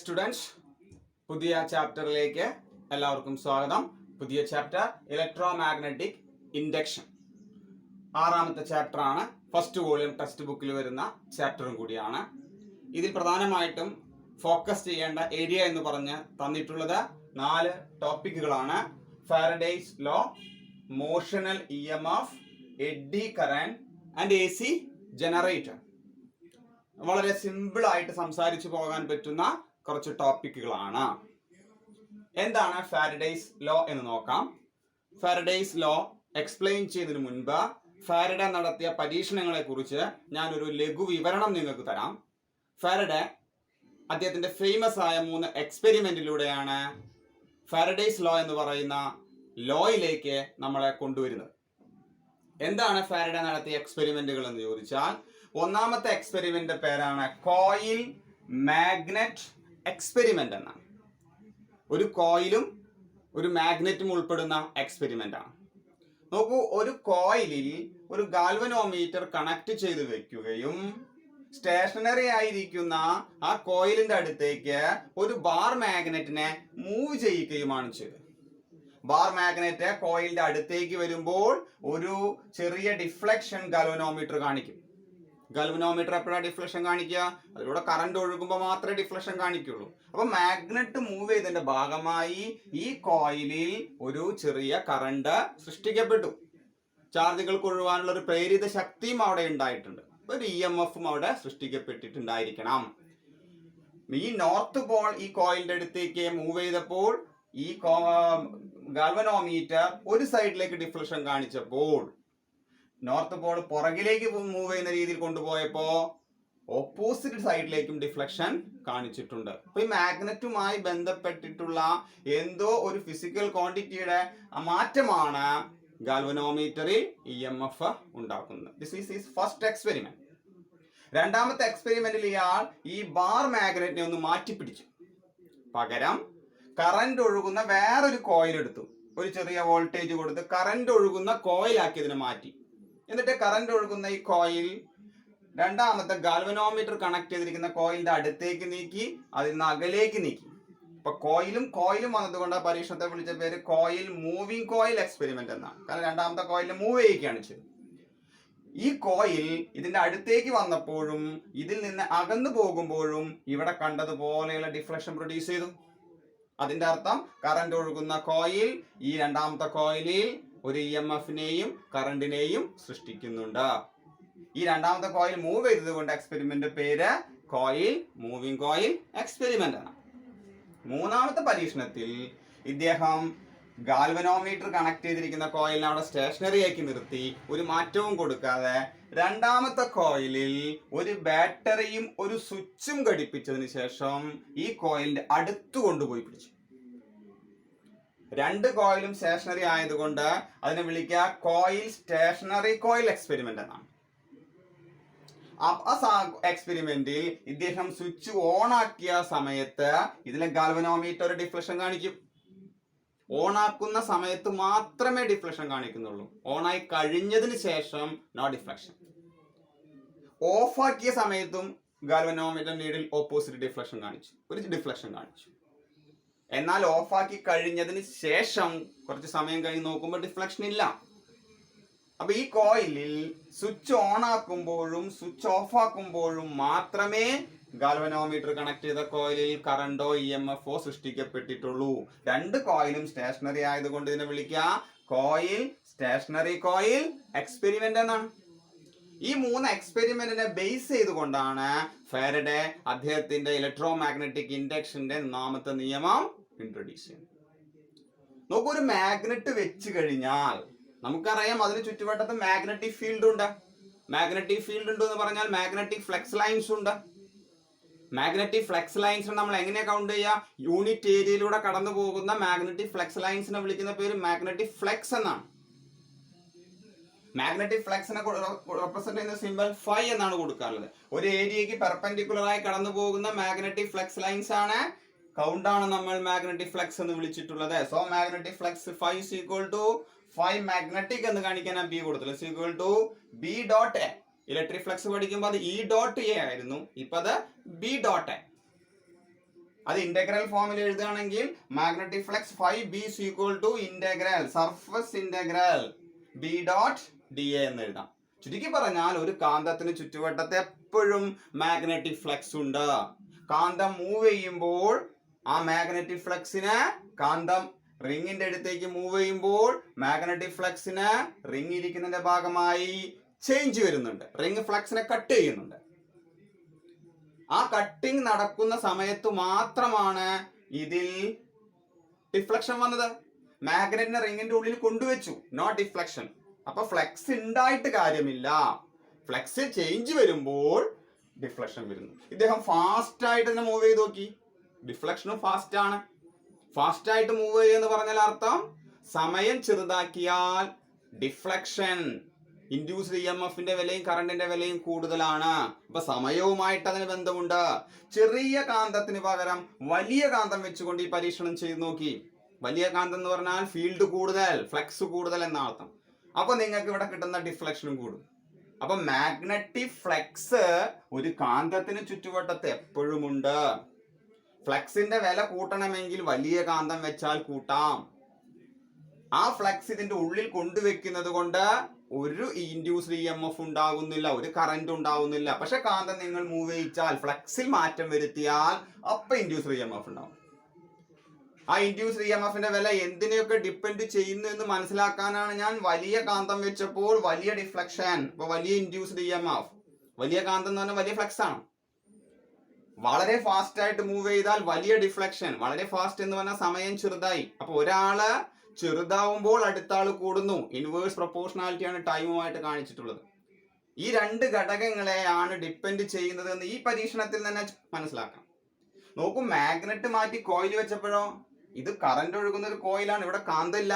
Students, പുതിയ ചാപ്റ്ററിലേക്ക് എല്ലാവർക്കും സ്വാഗതം. പുതിയ ചാപ്റ്റർ ഇലക്ട്രോ മാഗ്നറ്റിക് ഇൻഡക്ഷൻ. ആറാമത്തെ ചാപ്റ്ററാണ്. ഫസ്റ്റ് വോളിയം ടെക്സ്റ്റ് ബുക്കിൽ വരുന്ന ചാപ്റ്ററും കൂടിയാണ്. ഇതിൽ പ്രധാനമായിട്ടും ഫോക്കസ് ചെയ്യേണ്ട ഏരിയ എന്ന് പറഞ്ഞ് തന്നിട്ടുള്ളത് 4 ടോപ്പിക്കുകളാണ്. Faraday's law, motional EMF, eddy current and AC generator. വളരെ സിമ്പിൾ ആയിട്ട് സംസാരിച്ചു പോകാൻ പറ്റുന്ന കുറച്ച് ടോപ്പിക്കുകളാണ്. എന്താണ് ഫാരഡേസ് ലോ എന്ന് നോക്കാം. ഫാരഡേസ് ലോ എക്സ്പ്ലെയിൻ ചെയ്യുന്നതിന് മുൻപ് ഫാരഡെ നടത്തിയ പരീക്ഷണങ്ങളെ കുറിച്ച് ഞാനൊരു ലഘു വിവരണം നിങ്ങൾക്ക് തരാം. ഫാരഡെ അദ്ദേഹത്തിന്റെ ഫേമസ് ആയ 3 എക്സ്പെരിമെന്റിലൂടെയാണ് ഫാരഡേസ് ലോ എന്ന് പറയുന്ന ലോയിലേക്ക് നമ്മളെ കൊണ്ടുവരുന്നത്. എന്താണ് ഫാരഡെ നടത്തിയ എക്സ്പെരിമെന്റുകൾ എന്ന് ചോദിച്ചാൽ, ഒന്നാമത്തെ എക്സ്പെരിമെന്റ് പേരാണ് കോയിൽ മാഗ്നറ്റ് എക്സ്പെരിമെന്റ് എന്നാണ്. ഒരു കോയിലും ഒരു മാഗ്നറ്റും ഉൾപ്പെടുന്ന എക്സ്പെരിമെന്റ് ആണ്. നോക്കൂ, ഒരു കോയിലിൽ ഒരു ഗാൽവനോമീറ്റർ കണക്ട് ചെയ്ത് വെക്കുകയും സ്റ്റേഷനറി ആയിരിക്കുന്ന ആ കോയിലിന്റെ അടുത്തേക്ക് ഒരു ബാർ മാഗ്നറ്റിനെ മൂവ് ചെയ്യിക്കുകയുമാണ് ചെയ്തത്. ബാർ മാഗ്നറ്റ് കോയിലിന്റെ അടുത്തേക്ക് വരുമ്പോൾ ഒരു ചെറിയ ഡിഫ്ലക്ഷൻ ഗാൽവനോമീറ്റർ കാണിക്കും. ഗാൽവനോമീറ്റർ എപ്പോഴാണ് ഡിഫ്ലക്ഷൻ കാണിക്കുക? അതിലൂടെ കറണ്ട് ഒഴുകുമ്പോൾ മാത്രമേ ഡിഫ്ലക്ഷൻ കാണിക്കുള്ളൂ. അപ്പൊ മാഗ്നറ്റ് മൂവ് ചെയ്തതിന്റെ ഭാഗമായി ഈ കോയിലിൽ ഒരു ചെറിയ കറണ്ട് സൃഷ്ടിക്കപ്പെട്ടു. ചാർജുകൾക്ക് ഒഴുകാനുള്ള ഒരു പ്രേരിത ശക്തിയും അവിടെ ഉണ്ടായിട്ടുണ്ട്. ഒരു EMFും അവിടെ സൃഷ്ടിക്കപ്പെട്ടിട്ടുണ്ടായിരിക്കണം. ഈ നോർത്ത് പോൾ ഈ കോയിലിന്റെ അടുത്തേക്ക് മൂവ് ചെയ്തപ്പോൾ ഈ ഗാൽവനോമീറ്റർ ഒരു സൈഡിലേക്ക് ഡിഫ്ലക്ഷൻ കാണിച്ചപ്പോൾ, നോർത്ത് പോൾ പുറകിലേക്ക് മൂവ് ചെയ്യുന്ന രീതിയിൽ കൊണ്ടുപോയപ്പോ ഓപ്പോസിറ്റ് സൈഡിലേക്കും ഡിഫ്ലക്ഷൻ കാണിച്ചിട്ടുണ്ട്. അപ്പൊ ഈ മാഗ്നറ്റുമായി ബന്ധപ്പെട്ടിട്ടുള്ള എന്തോ ഒരു ഫിസിക്കൽ ക്വാണ്ടിറ്റിയുടെ മാറ്റമാണ് ഗാൽവനോമീറ്ററിൽ EMF ഉണ്ടാക്കുന്നത്. This is his first experiment. രണ്ടാമത്തെ എക്സ്പെരിമെന്റിൽ ഇയാൾ ഈ ബാർ മാഗ്നറ്റിനെ ഒന്ന് മാറ്റിപ്പിടിച്ചു. പകരം കറന്റ് ഒഴുകുന്ന വേറൊരു കോയിൽ എടുത്തു. ഒരു ചെറിയ വോൾട്ടേജ് കൊടുത്ത് കറന്റ് ഒഴുകുന്ന കോയിലാക്കി ഇതിനെ മാറ്റി. എന്നിട്ട് കറന്റ് ഒഴുകുന്ന ഈ കോയിൽ രണ്ടാമത്തെ ഗാൽവനോമീറ്റർ കണക്ട് ചെയ്തിരിക്കുന്ന കോയിലിന്റെ അടുത്തേക്ക് നീക്കി, അതിൽ നിന്ന് അകലേക്ക് നീക്കി. ഇപ്പൊ കോയിലും വന്നതുകൊണ്ട് പരീക്ഷണത്തെ വിളിച്ച പേര് കോയിൽ മൂവിങ് കോയിൽ എക്സ്പെരിമെന്റ് എന്നാണ്. കാരണം രണ്ടാമത്തെ കോയിലിനെ മൂവ് ചെയ്യിക്കുകയാണ് ചെയ്തത്. ഈ കോയിൽ ഇതിന്റെ അടുത്തേക്ക് വന്നപ്പോഴും ഇതിൽ നിന്ന് അകന്നു പോകുമ്പോഴും ഇവിടെ കണ്ടതുപോലെയുള്ള ഡിഫ്ലക്ഷൻ പ്രൊഡ്യൂസ് ചെയ്തു. അതിന്റെ അർത്ഥം കറന്റ് ഒഴുകുന്ന കോയിൽ ഈ രണ്ടാമത്തെ കോയിലിൽ ഒരു EMFനെയും കറണ്ടിനെയും സൃഷ്ടിക്കുന്നുണ്ട്. ഈ രണ്ടാമത്തെ കോയിൽ മൂവ് ചെയ്തത് കൊണ്ട് എക്സ്പെരിമെന്റ് പേര് കോയിൽ മൂവിങ് കോയിൽ എക്സ്പെരിമെന്റ് ആണ്. മൂന്നാമത്തെ പരീക്ഷണത്തിൽ ഇദ്ദേഹം ഗാൽവനോമീറ്റർ കണക്ട് ചെയ്തിരിക്കുന്ന കോയിലിനെ അവിടെ സ്റ്റേഷനറി ആക്കി നിർത്തി, ഒരു മാറ്റവും കൊടുക്കാതെ രണ്ടാമത്തെ കോയിലിൽ ഒരു ബാറ്ററിയും ഒരു സ്വിച്ചും ഘടിപ്പിച്ചതിന് ശേഷം ഈ കോയിലിന്റെ അടുത്ത് കൊണ്ടുപോയി പിടിച്ചു. 2 കോയിലും സ്റ്റേഷനറി ആയതുകൊണ്ട് അതിനെ വിളിക്കുക കോയിൽ സ്റ്റേഷനറി കോയിൽ എക്സ്പെരിമെന്റ് എന്നാണ്. ആ എക്സ്പെരിമെന്റിൽ ഇദ്ദേഹം സ്വിച്ച് ഓൺ ആക്കിയ സമയത്ത് ഇതിലെ ഗാൽവനോമീറ്റർ ഡിഫ്ലക്ഷൻ കാണിക്കും. ഓൺ ആക്കുന്ന സമയത്ത് മാത്രമേ ഡിഫ്ലക്ഷൻ കാണിക്കുന്നുള്ളൂ. ഓണായി കഴിഞ്ഞതിന് ശേഷം നോ ഡിഫ്ലക്ഷൻ. ഓഫ് ആക്കിയ സമയത്തും ഗാൽവനോമീറ്റർ നീഡിൽ ഓപ്പോസിറ്റ് ഡിഫ്ലക്ഷൻ കാണിച്ചു, ഒരു ഡിഫ്ലക്ഷൻ കാണിച്ചു. എന്നാൽ ഓഫാക്കി കഴിഞ്ഞതിന് ശേഷം കുറച്ച് സമയം കഴിഞ്ഞ് നോക്കുമ്പോൾ ഡിഫ്ലക്ഷൻ ഇല്ല. അപ്പൊ ഈ കോയിലിൽ സ്വിച്ച് ഓൺ ആക്കുമ്പോഴും സ്വിച്ച് ഓഫ് ആക്കുമ്പോഴും മാത്രമേ ഗാൽവനോമീറ്റർ കണക്ട് ചെയ്ത കോയിലിൽ കറണ്ടോ EMFോ സൃഷ്ടിക്കപ്പെട്ടിട്ടുള്ളൂ. 2 കോയിലും സ്റ്റേഷനറി ആയതുകൊണ്ട് ഇതിനെ വിളിക്കുക കോയിൽ സ്റ്റേഷനറി കോയിൽ എക്സ്പെരിമെന്റ് എന്നാണ്. ഈ 3 എക്സ്പെരിമെന്റിനെ ബേസ് ചെയ്തുകൊണ്ടാണ് ഫാരഡെ അദ്ദേഹത്തിന്റെ ഇലക്ട്രോ മാഗ്നറ്റിക് ഇൻഡക്ഷന്റെ 4ാമത്തെ നിയമം ഇൻട്രൊഡ്യൂസ് ചെയ്യുന്നത്. നോക്കൂ, ഒരു മാഗ്നറ്റ് വെച്ച് കഴിഞ്ഞാൽ നമുക്കറിയാം അതിന് ചുറ്റുവട്ടത്ത് മാഗ്നറ്റിക് ഫീൽഡ് ഉണ്ട്. മാഗ്നറ്റിക് ഫീൽഡ് ഉണ്ട് എന്ന് പറഞ്ഞാൽ മാഗ്നറ്റിക് ഫ്ലക്സ് ലൈൻസ് ഉണ്ട്. മാഗ്നറ്റിക് ഫ്ലക്സ് ലൈൻസ് നമ്മൾ എങ്ങനെ കൗണ്ട് ചെയ്യുക? യൂണിറ്റ് ഏരിയയിലൂടെ കടന്നു പോകുന്ന മാഗ്നറ്റിക് ഫ്ലക്സ് ലൈൻസിനെ വിളിക്കുന്ന പേര് മാഗ്നറ്റിക് ഫ്ലക്സ് എന്നാണ്. മാഗ്നറ്റിക് ഫ്ലക്സിനെ റെപ്രസെന്റ് ചെയ്യുന്ന സിംബൽ ഫൈ എന്നാണ് കൊടുക്കാറുള്ളത്. ഒരു ഏരിയക്ക് പെർപെൻഡിക്കുലർ ആയി കടന്നു പോകുന്ന മാഗ്നറ്റിക് ഫ്ലക്സ് ലൈൻസ് ആണ്, കൗണ്ട് ആണ് നമ്മൾ മാഗ്നറ്റിക് ഫ്ലക്സ് എന്ന് വിളിച്ചിട്ടുള്ളത്. So magnetic flux phi is equal to phi magnetic എന്ന് കാണിക്കാൻ ബി കൊടുത്തില്ല, equal to B dot A. Electric flux പഠിക്കുമ്പോൾ അത് E ഡോട്ട് എ ആയിരുന്നു, ഇപ്പൊ അത് B ഡോട്ട് എ. അത് ഇന്റഗ്രൽ ഫോമിൽ എഴുതുകയാണെങ്കിൽ magnetic flux phi B is equal to integral surface integral B dot D A എന്ന് എഴുതാം. ചുരുക്കി പറഞ്ഞാൽ ഒരു കാന്തത്തിന് ചുറ്റുവട്ടത്ത് എപ്പോഴും മാഗ്നറ്റിക് ഫ്ലക്സ് ഉണ്ട്. കാന്തം മൂവ് ചെയ്യുമ്പോൾ ആ മാഗ്നറ്റിക് ഫ്ലക്സിന് കാന്തം റിങ്ങിന്റെ അടുത്തേക്ക് മൂവ് ചെയ്യുമ്പോൾ മാഗ്നറ്റിക് ഫ്ലക്സിന് റിങ് ഇരിക്കുന്നതിന്റെ ഭാഗമായി ചേഞ്ച് വരുന്നുണ്ട്. റിങ് ഫ്ലക്സിനെ കട്ട് ചെയ്യുന്നുണ്ട്. ആ കട്ടിങ് നടക്കുന്ന സമയത്ത് മാത്രമാണ് ഇതിൽ ഡിഫ്ലക്ഷൻ വന്നത്. മാഗ്നറ്റിനെ റിങ്ങിന്റെ ഉള്ളിൽ കൊണ്ടുവച്ചു, നോ ഡിഫ്ലക്ഷൻ. അപ്പൊ ഫ്ലക്സ് ഉണ്ടായിട്ട് കാര്യമില്ല. ഫ്ലക്സ് ചേഞ്ച് വരുമ്പോൾ ഡിഫ്ലക്ഷൻ വരുന്നു. ഇദ്ദേഹം ഫാസ്റ്റ് ആയിട്ട് തന്നെ മൂവ് ചെയ്ത് നോക്കി. ഡിഫ്ലക്ഷനും ഫാസ്റ്റ് ആണ്. ഫാസ്റ്റ് ആയിട്ട് മൂവ് ചെയ്യുക പറഞ്ഞാൽ അർത്ഥം സമയം ചെറുതാക്കിയാൽ ഡിഫ്ലക്ഷൻ, ഇൻഡ്യൂസ്ഡ് EMFന്റെ വിലയും കറണ്ടിന്റെ വിലയും കൂടുതലാണ്. അപ്പൊ സമയവുമായിട്ട് അതിന് ബന്ധമുണ്ട്. ചെറിയ കാന്തത്തിന് പകരം വലിയ കാന്തം വെച്ചുകൊണ്ട് ഈ പരീക്ഷണം ചെയ്ത് നോക്കി. വലിയ കാന്തം എന്ന് പറഞ്ഞാൽ ഫീൽഡ് കൂടുതൽ, ഫ്ലക്സ് കൂടുതൽ എന്ന അർത്ഥം. അപ്പൊ നിങ്ങൾക്ക് ഇവിടെ കിട്ടുന്ന ഡിഫ്ലക്ഷനും കൂടും. അപ്പൊ മാഗ്നറ്റിക് ഫ്ലക്സ് ഒരു കാന്തത്തിന് ചുറ്റുവട്ടത്ത് എപ്പോഴും ഉണ്ട്. ഫ്ലക്സിന്റെ വില കൂട്ടണമെങ്കിൽ വലിയ കാന്തം വെച്ചാൽ കൂട്ടാം. ആ ഫ്ലക്സ് ഇതിന്റെ ഉള്ളിൽ കൊണ്ടുവെക്കുന്നത് കൊണ്ട് ഒരു ഇൻഡ്യൂസ്ഡ് EMF ഉണ്ടാകുന്നില്ല, ഒരു കറന്റ് ഉണ്ടാകുന്നില്ല. പക്ഷെ കാന്തം നിങ്ങൾ മൂവ് ചെയ്യിച്ചാൽ, ഫ്ലക്സിൽ മാറ്റം വരുത്തിയാൽ അപ്പൊ ഇൻഡ്യൂസ്ഡ് EMF ഉണ്ടാവും. ആ ഇൻഡ്യൂസ്ഡ് EMFന്റെ വില എന്തിനെയൊക്കെ ഡിപ്പെൻഡ് ചെയ്യുന്നു എന്ന് മനസ്സിലാക്കാനാണ് ഞാൻ വലിയ കാന്തം വെച്ചപ്പോൾ വലിയ ഡിഫ്ലക്ഷൻ, അപ്പൊ വലിയ ഇൻഡ്യൂസ്ഡ് EMF. വലിയ കാന്തം എന്ന് പറഞ്ഞാൽ വലിയ ഫ്ലക്സ് ആണ്. വളരെ ഫാസ്റ്റ് ആയിട്ട് മൂവ് ചെയ്താൽ വലിയ ഡിഫ്ലക്ഷൻ. വളരെ ഫാസ്റ്റ് എന്ന് പറഞ്ഞാൽ സമയം ചെറുതായി. അപ്പൊ ഒരാള് ചെറുതാവുമ്പോൾ അടുത്ത ആൾ കൂടുന്നു. ഇൻവേഴ്സ് പ്രൊപ്പോർഷണാലിറ്റിയാണ് ടൈമുമായിട്ട് കാണിച്ചിട്ടുള്ളത്. ഈ രണ്ട് ഘടകങ്ങളെയാണ് ഡിപ്പെൻഡ് ചെയ്യുന്നത് എന്ന് ഈ പരീക്ഷണത്തിൽ തന്നെ മനസ്സിലാക്കാം. നോക്കൂ, മാഗ്നറ്റ് മാറ്റി കോയിൽ വെച്ചപ്പോഴോ ഇത് കറന്റ് ഒഴുകുന്ന ഒരു കോയിലാണ്, ഇവിടെ കാന്തമില്ല.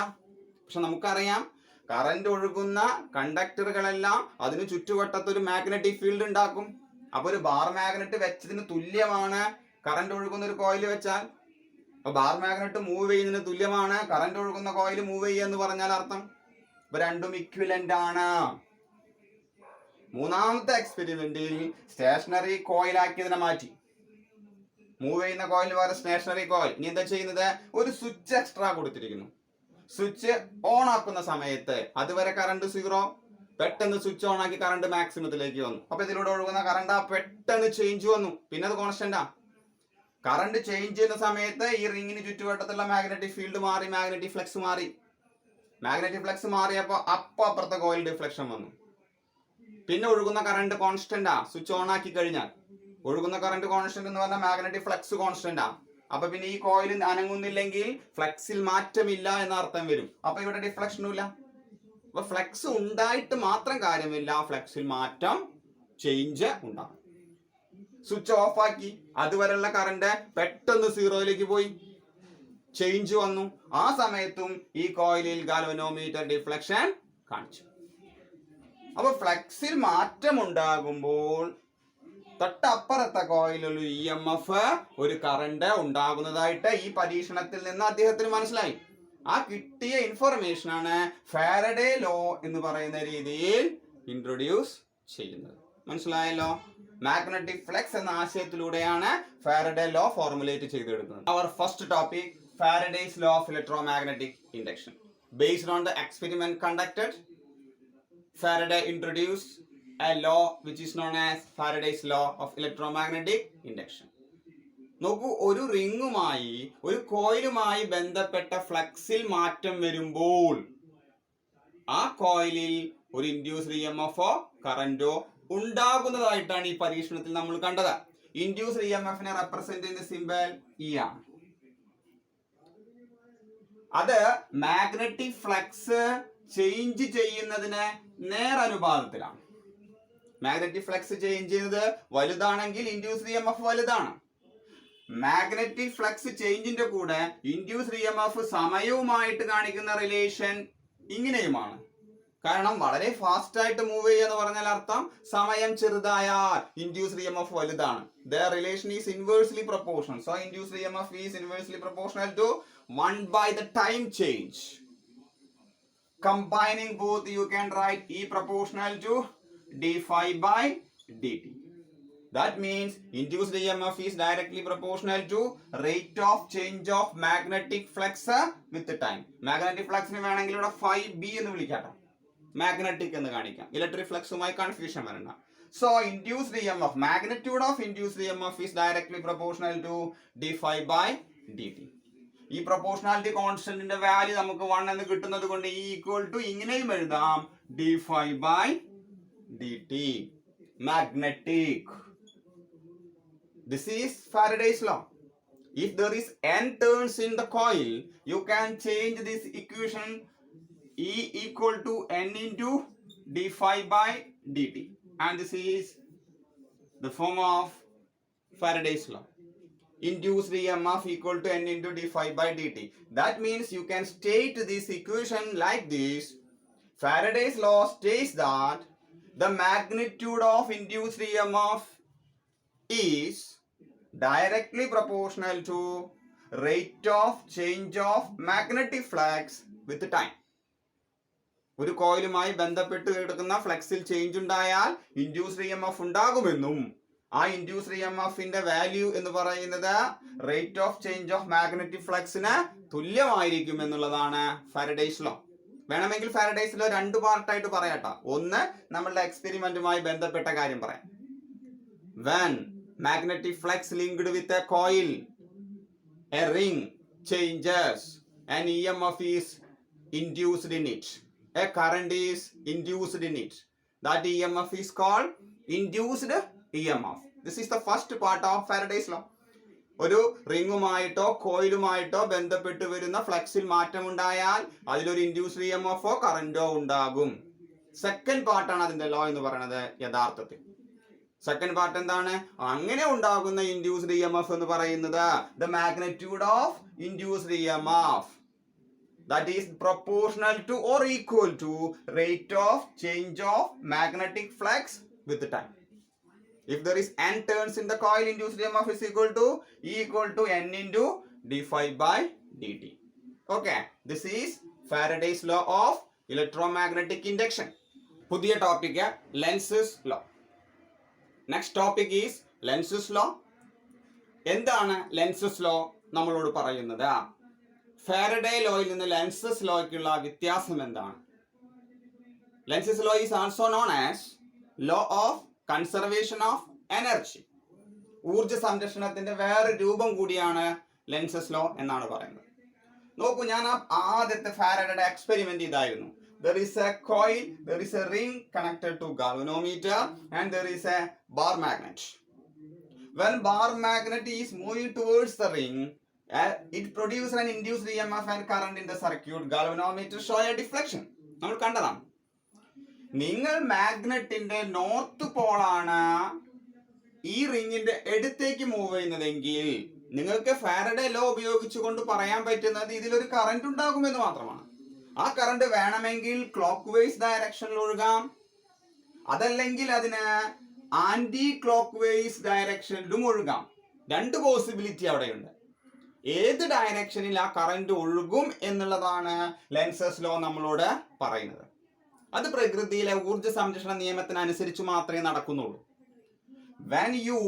പക്ഷെ നമുക്കറിയാം കറന്റ് ഒഴുകുന്ന കണ്ടക്ടറുകളെല്ലാം അതിന് ചുറ്റുവട്ടത്തൊരു മാഗ്നറ്റിക് ഫീൽഡ് ഉണ്ടാക്കും. അപ്പൊ ഒരു ബാർ മാഗ്നറ്റ് വെച്ചതിന് തുല്യമാണ് കറന്റ് ഒഴുകുന്ന ഒരു കോയിൽ വെച്ചാൽ. അപ്പൊ ബാർ മാഗ്നറ്റ് മൂവ് ചെയ്യുന്നതിന് തുല്യമാണ് കറന്റ് ഒഴുകുന്ന കോയിൽ മൂവ് ചെയ്യുക എന്ന് പറഞ്ഞാൽ അർത്ഥം. ഇപ്പൊ രണ്ടും ഇക്വിലന്റ് ആണ്. മൂന്നാമത്തെ എക്സ്പെരിമെന്റിൽ സ്റ്റേഷനറി കോയിൽ ആക്കിയതിനെ മാറ്റി. മൂവ് ചെയ്യുന്ന കോയിൽ വേറെ സ്റ്റേഷനറി കോയിൽ. ഇനി എന്താ ചെയ്യുന്നത്? ഒരു സ്വിച്ച് എക്സ്ട്രാ കൊടുത്തിരിക്കുന്നു. സ്വിച്ച് ഓൺ ആക്കുന്ന സമയത്ത് അതുവരെ കറണ്ട് 0, പെട്ടെന്ന് സ്വിച്ച് ഓൺ ആക്കി കറണ്ട് മാക്സിമത്തിലേക്ക് വന്നു. അപ്പൊ ഇതിലൂടെ ഒഴുകുന്ന കറണ്ട് പെട്ടെന്ന് ചേഞ്ച് വന്നു. പിന്നെ അത് കോൺസ്റ്റന്റാ. കറണ്ട് ചേഞ്ച് ചെയ്യുന്ന സമയത്ത് ഈ റിങ്ങിന് ചുറ്റുവട്ടത്തുള്ള മാഗ്നറ്റിക് ഫീൽഡ് മാറി, മാഗ്നറ്റിക് ഫ്ലക്സ് മാറി. മാഗ്നറ്റിക് ഫ്ലക്സ് മാറിയപ്പോ അപ്പുറത്തെ കോയിൽ ഡിഫ്ലക്ഷൻ വന്നു. പിന്നെ ഒഴുകുന്ന കറണ്ട് കോൺസ്റ്റന്റാ. സ്വിച്ച് ഓൺ ആക്കി കഴിഞ്ഞാൽ ഒഴുകുന്ന കറണ്ട് കോൺസ്റ്റന്റ് എന്ന് പറഞ്ഞാൽ മാഗ്നറ്റിക് ഫ്ലക്സ് കോൺസ്റ്റന്റാ. അപ്പൊ പിന്നെ ഈ കോയിൽ അനങ്ങുന്നില്ലെങ്കിൽ ഫ്ലക്സിൽ മാറ്റമില്ല എന്ന അർത്ഥം വരും. അപ്പൊ ഇവിടെ ഡിഫ്ലക്ഷനും ഇല്ല. അപ്പൊ ഫ്ലക്സ് ഉണ്ടായിട്ട് മാത്രം കാര്യമില്ല, ഫ്ലക്സിൽ മാറ്റം, ചേഞ്ച് ഉണ്ടാകും. സ്വിച്ച് ഓഫ് ആക്കി, അതുവരെയുള്ള കറണ്ട് പെട്ടെന്ന് 0യിലേക്ക് പോയി, ചേഞ്ച് വന്നു. ആ സമയത്തും ഈ കോയിലിൽ ഗാൽവനോമീറ്റർ ഡിഫ്ലക്ഷൻ കാണിച്ചു. അപ്പൊ ഫ്ലക്സിൽ മാറ്റം ഉണ്ടാകുമ്പോൾ തൊട്ടപ്പുറത്തെ കോയിലുള്ള EMF, ഒരു കറണ്ട് ഉണ്ടാകുന്നതായിട്ട് ഈ പരീക്ഷണത്തിൽ നിന്ന് അദ്ദേഹത്തിന് മനസ്സിലായി. ആ കിട്ടിയ ഇൻഫർമേഷൻ ആണ് ഫാരഡേ ലോ എന്ന് പറയുന്ന രീതിയിൽ ഇൻട്രൊഡ്യൂസ് ചെയ്യുന്നത്. മനസ്സിലായല്ലോ? മാഗ്നറ്റിക് ഫ്ലക്സ് എന്ന ആശയത്തിലൂടെയാണ് ഫാരഡേ ലോ ഫോർമുലേറ്റ് ചെയ്തെടുക്കുന്നത്. അവർ first topic, Faraday's law of electromagnetic induction. Based on the experiment conducted, Faraday introduced a law which is known as Faraday's law of electromagnetic induction. നോക്കൂ, ഒരു റിങ്ങുമായി, ഒരു കോയിലുമായി ബന്ധപ്പെട്ട ഫ്ലക്സിൽ മാറ്റം വരുമ്പോൾ ആ കോയിലിൽ ഒരു ഇൻഡ്യൂസ്ഡ് EMFോ കറന്റോ ഉണ്ടാകുന്നതായിട്ടാണ് ഈ പരീക്ഷണത്തിൽ നമ്മൾ കണ്ടത്. ഇൻഡ്യൂസ്ഡ് EMFനെ റെപ്രസെന്റ് ചെയ്യുന്ന സിംബൽ E ആണ്. അത് മാഗ്നറ്റിക് ഫ്ലക്സ് ചേഞ്ച് ചെയ്യുന്നതിന് നേരനുപാതത്തിലാണ്. മാഗ്നറ്റിക് ഫ്ലക്സ് ചേഞ്ച് ചെയ്യുന്നത് വലുതാണെങ്കിൽ ഇൻഡ്യൂസ്ഡ് EMF വലുതാണ്. മാഗ്നറ്റിക് ഫ്ലക്സ് ചേഞ്ചിന്റെ കൂടെ ഇൻഡ്യൂസ്ഡ് EMF സമയവുമായിട്ട് കാണിക്കുന്ന റിലേഷൻ ഇങ്ങനെയുമാണ്. കാരണം വളരെ ഫാസ്റ്റ് ആയിട്ട് മൂവ് ചെയ്യുക എന്ന് പറഞ്ഞാൽ അർത്ഥം സമയം ചെറുതായാൽ ഇൻഡ്യൂസ്ഡ് EMF വലുതാണ്. Their relation is inversely proportional. So induced EMF is inversely proportional to 1 by the time change. Combining both, you can write E proportional to d phi by dt. That means induced EMF is directly proportional to rate of change of magnetic flux with the time. Magnetic flux നെ വേണമെങ്കിൽ ഇവിടെ 5B എന്ന് വിളിക്കാം. Magnetic എന്ന് കാണിക്കാം. Electric fluxുമായി confusion വരണ്ട. So induced EMF, magnitude of induced EMF is directly proportional to d phi by dt. ഈ proportionality കോൺസ്റ്റന്റിന്റെ value നമുക്ക് 1 എന്ന് കിട്ടുന്നത് കൊണ്ട് E ഈക്വൽ ടു ഇങ്ങനെയും എഴുതാം d phi by dt. Magnetic. This is Faraday's law. If there is n turns in the coil, you can change this equation E equal to n into d phi by dt. And this is the form of Faraday's law. Induced EMF equal to n into d phi by dt. That means you can state this equation like this. Faraday's law states that the magnitude of induced EMF is directly proportional to rate of change of magnetic flux with time. ഒരു കോയിലുമായി ബന്ധപ്പെട്ട് കിടക്കുന്ന ഫ്ലക്സിൽ change ഉണ്ടായാൽ induced EMF ഉണ്ടാകുമെന്നും ആ induced EMFന്റെ value എന്ന് പറയുന്നത് rate of change of magnetic ഫ്ലക്സിന് തുല്യമായിരിക്കും എന്നുള്ളതാണ് ഫാരഡേസ് ലോ. വേണമെങ്കിൽ ഫാരഡേസ് ലോ രണ്ട് പാർട്ടായിട്ട് പറയാട്ടോ. ഒന്ന് നമ്മളുടെ എക്സ്പെരിമെന്റുമായി ബന്ധപ്പെട്ട കാര്യം പറയാം. When magnetic flux linked with a coil, a ring changes, an EMF is induced in it. A current is induced in it. That EMF is called induced EMF. This is the first part of Faraday's law. ഒരു റിങ്ങുമായിട്ടോ കോയിലുമായിട്ടോ ബന്ധപ്പെട്ട് വരുന്ന ഫ്ലക്സിൽ മാറ്റം ഉണ്ടായാൽ അതിലൊരു induced EMFോ കറന്റോ ഉണ്ടാകും. Second പാർട്ടാണ് അതിന്റെ law എന്ന് പറയുന്നത്. യഥാർത്ഥത്തിൽ സെക്കൻഡ് പാർട്ട് എന്താണ്? അങ്ങനെ ഉണ്ടാകുന്ന ഇൻഡ്യൂസ്ഡ് EMF എന്ന് പറയുന്നത് the magnitude of induced EMF that is proportional to or equal to rate of change of magnetic flux with time. If there is n turns in the coil, induced EMF is equal to E equal to n into d phi by dt. Okay, this is Faraday's law of electromagnetic induction. പുതിയ topic Lenz's law. Next topic is Lenz's law. എന്താണ് Lenz's law നമ്മളോട് പറയുന്നത്? Faraday ലോയിൽ നിന്ന് lenses ലോയ്ക്കുള്ള വ്യത്യാസം എന്താണ്? Lenz's law is also known as law of conservation of energy. ഊർജ സംരക്ഷണത്തിന്റെ വേറെ രൂപം കൂടിയാണ് ലെൻസസ് ലോ എന്നാണ് പറയുന്നത്. നോക്കൂ, ഞാൻ ആദ്യത്തെ ഫാരഡയുടെ എക്സ്പെരിമെന്റ് ഇതായിരുന്നു. There is a coil, there is a ring connected to galvanometer, and there is a bar magnet. When bar magnet is moving towards the ring, it produces an induced EMF and current in the circuit. Galvanometer show a deflection. നമ്മൾ കണ്ടതാണ്. നിങ്ങൾ മാഗ്നറ്റിന്റെ north പോളാണ് ഈ റിങ്ങിന്റെ അടുത്തേക്ക് move ചെയ്യുന്നതെങ്കിൽ നിങ്ങൾക്ക് Faraday law ഉപയോഗിച്ചുകൊണ്ട് പറയാൻ പറ്റുന്നത് ഇതിലൊരു കറന്റ് ഉണ്ടാകുമെന്ന് മാത്രമാണ്. ആ കറണ്ട് വേണമെങ്കിൽ ക്ലോക്ക് വൈസ് ഡയറക്ഷനിൽ ഒഴുകാം, അതല്ലെങ്കിൽ അതിന് ആന്റി ക്ലോക്ക് വൈസ് ഡയറക്ഷനിലും ഒഴുകാം. രണ്ട് പോസിബിലിറ്റി അവിടെയുണ്ട്. ഏത് ഡയറക്ഷനിൽ ആ കറന്റ് ഒഴുകും എന്നുള്ളതാണ് ലെൻസസ് ലോ നമ്മളോട് പറയുന്നത്. അത് പ്രകൃതിയിലെ ഊർജ സംരക്ഷണ നിയമത്തിനനുസരിച്ച് മാത്രമേ നടക്കുന്നുള്ളൂ. When you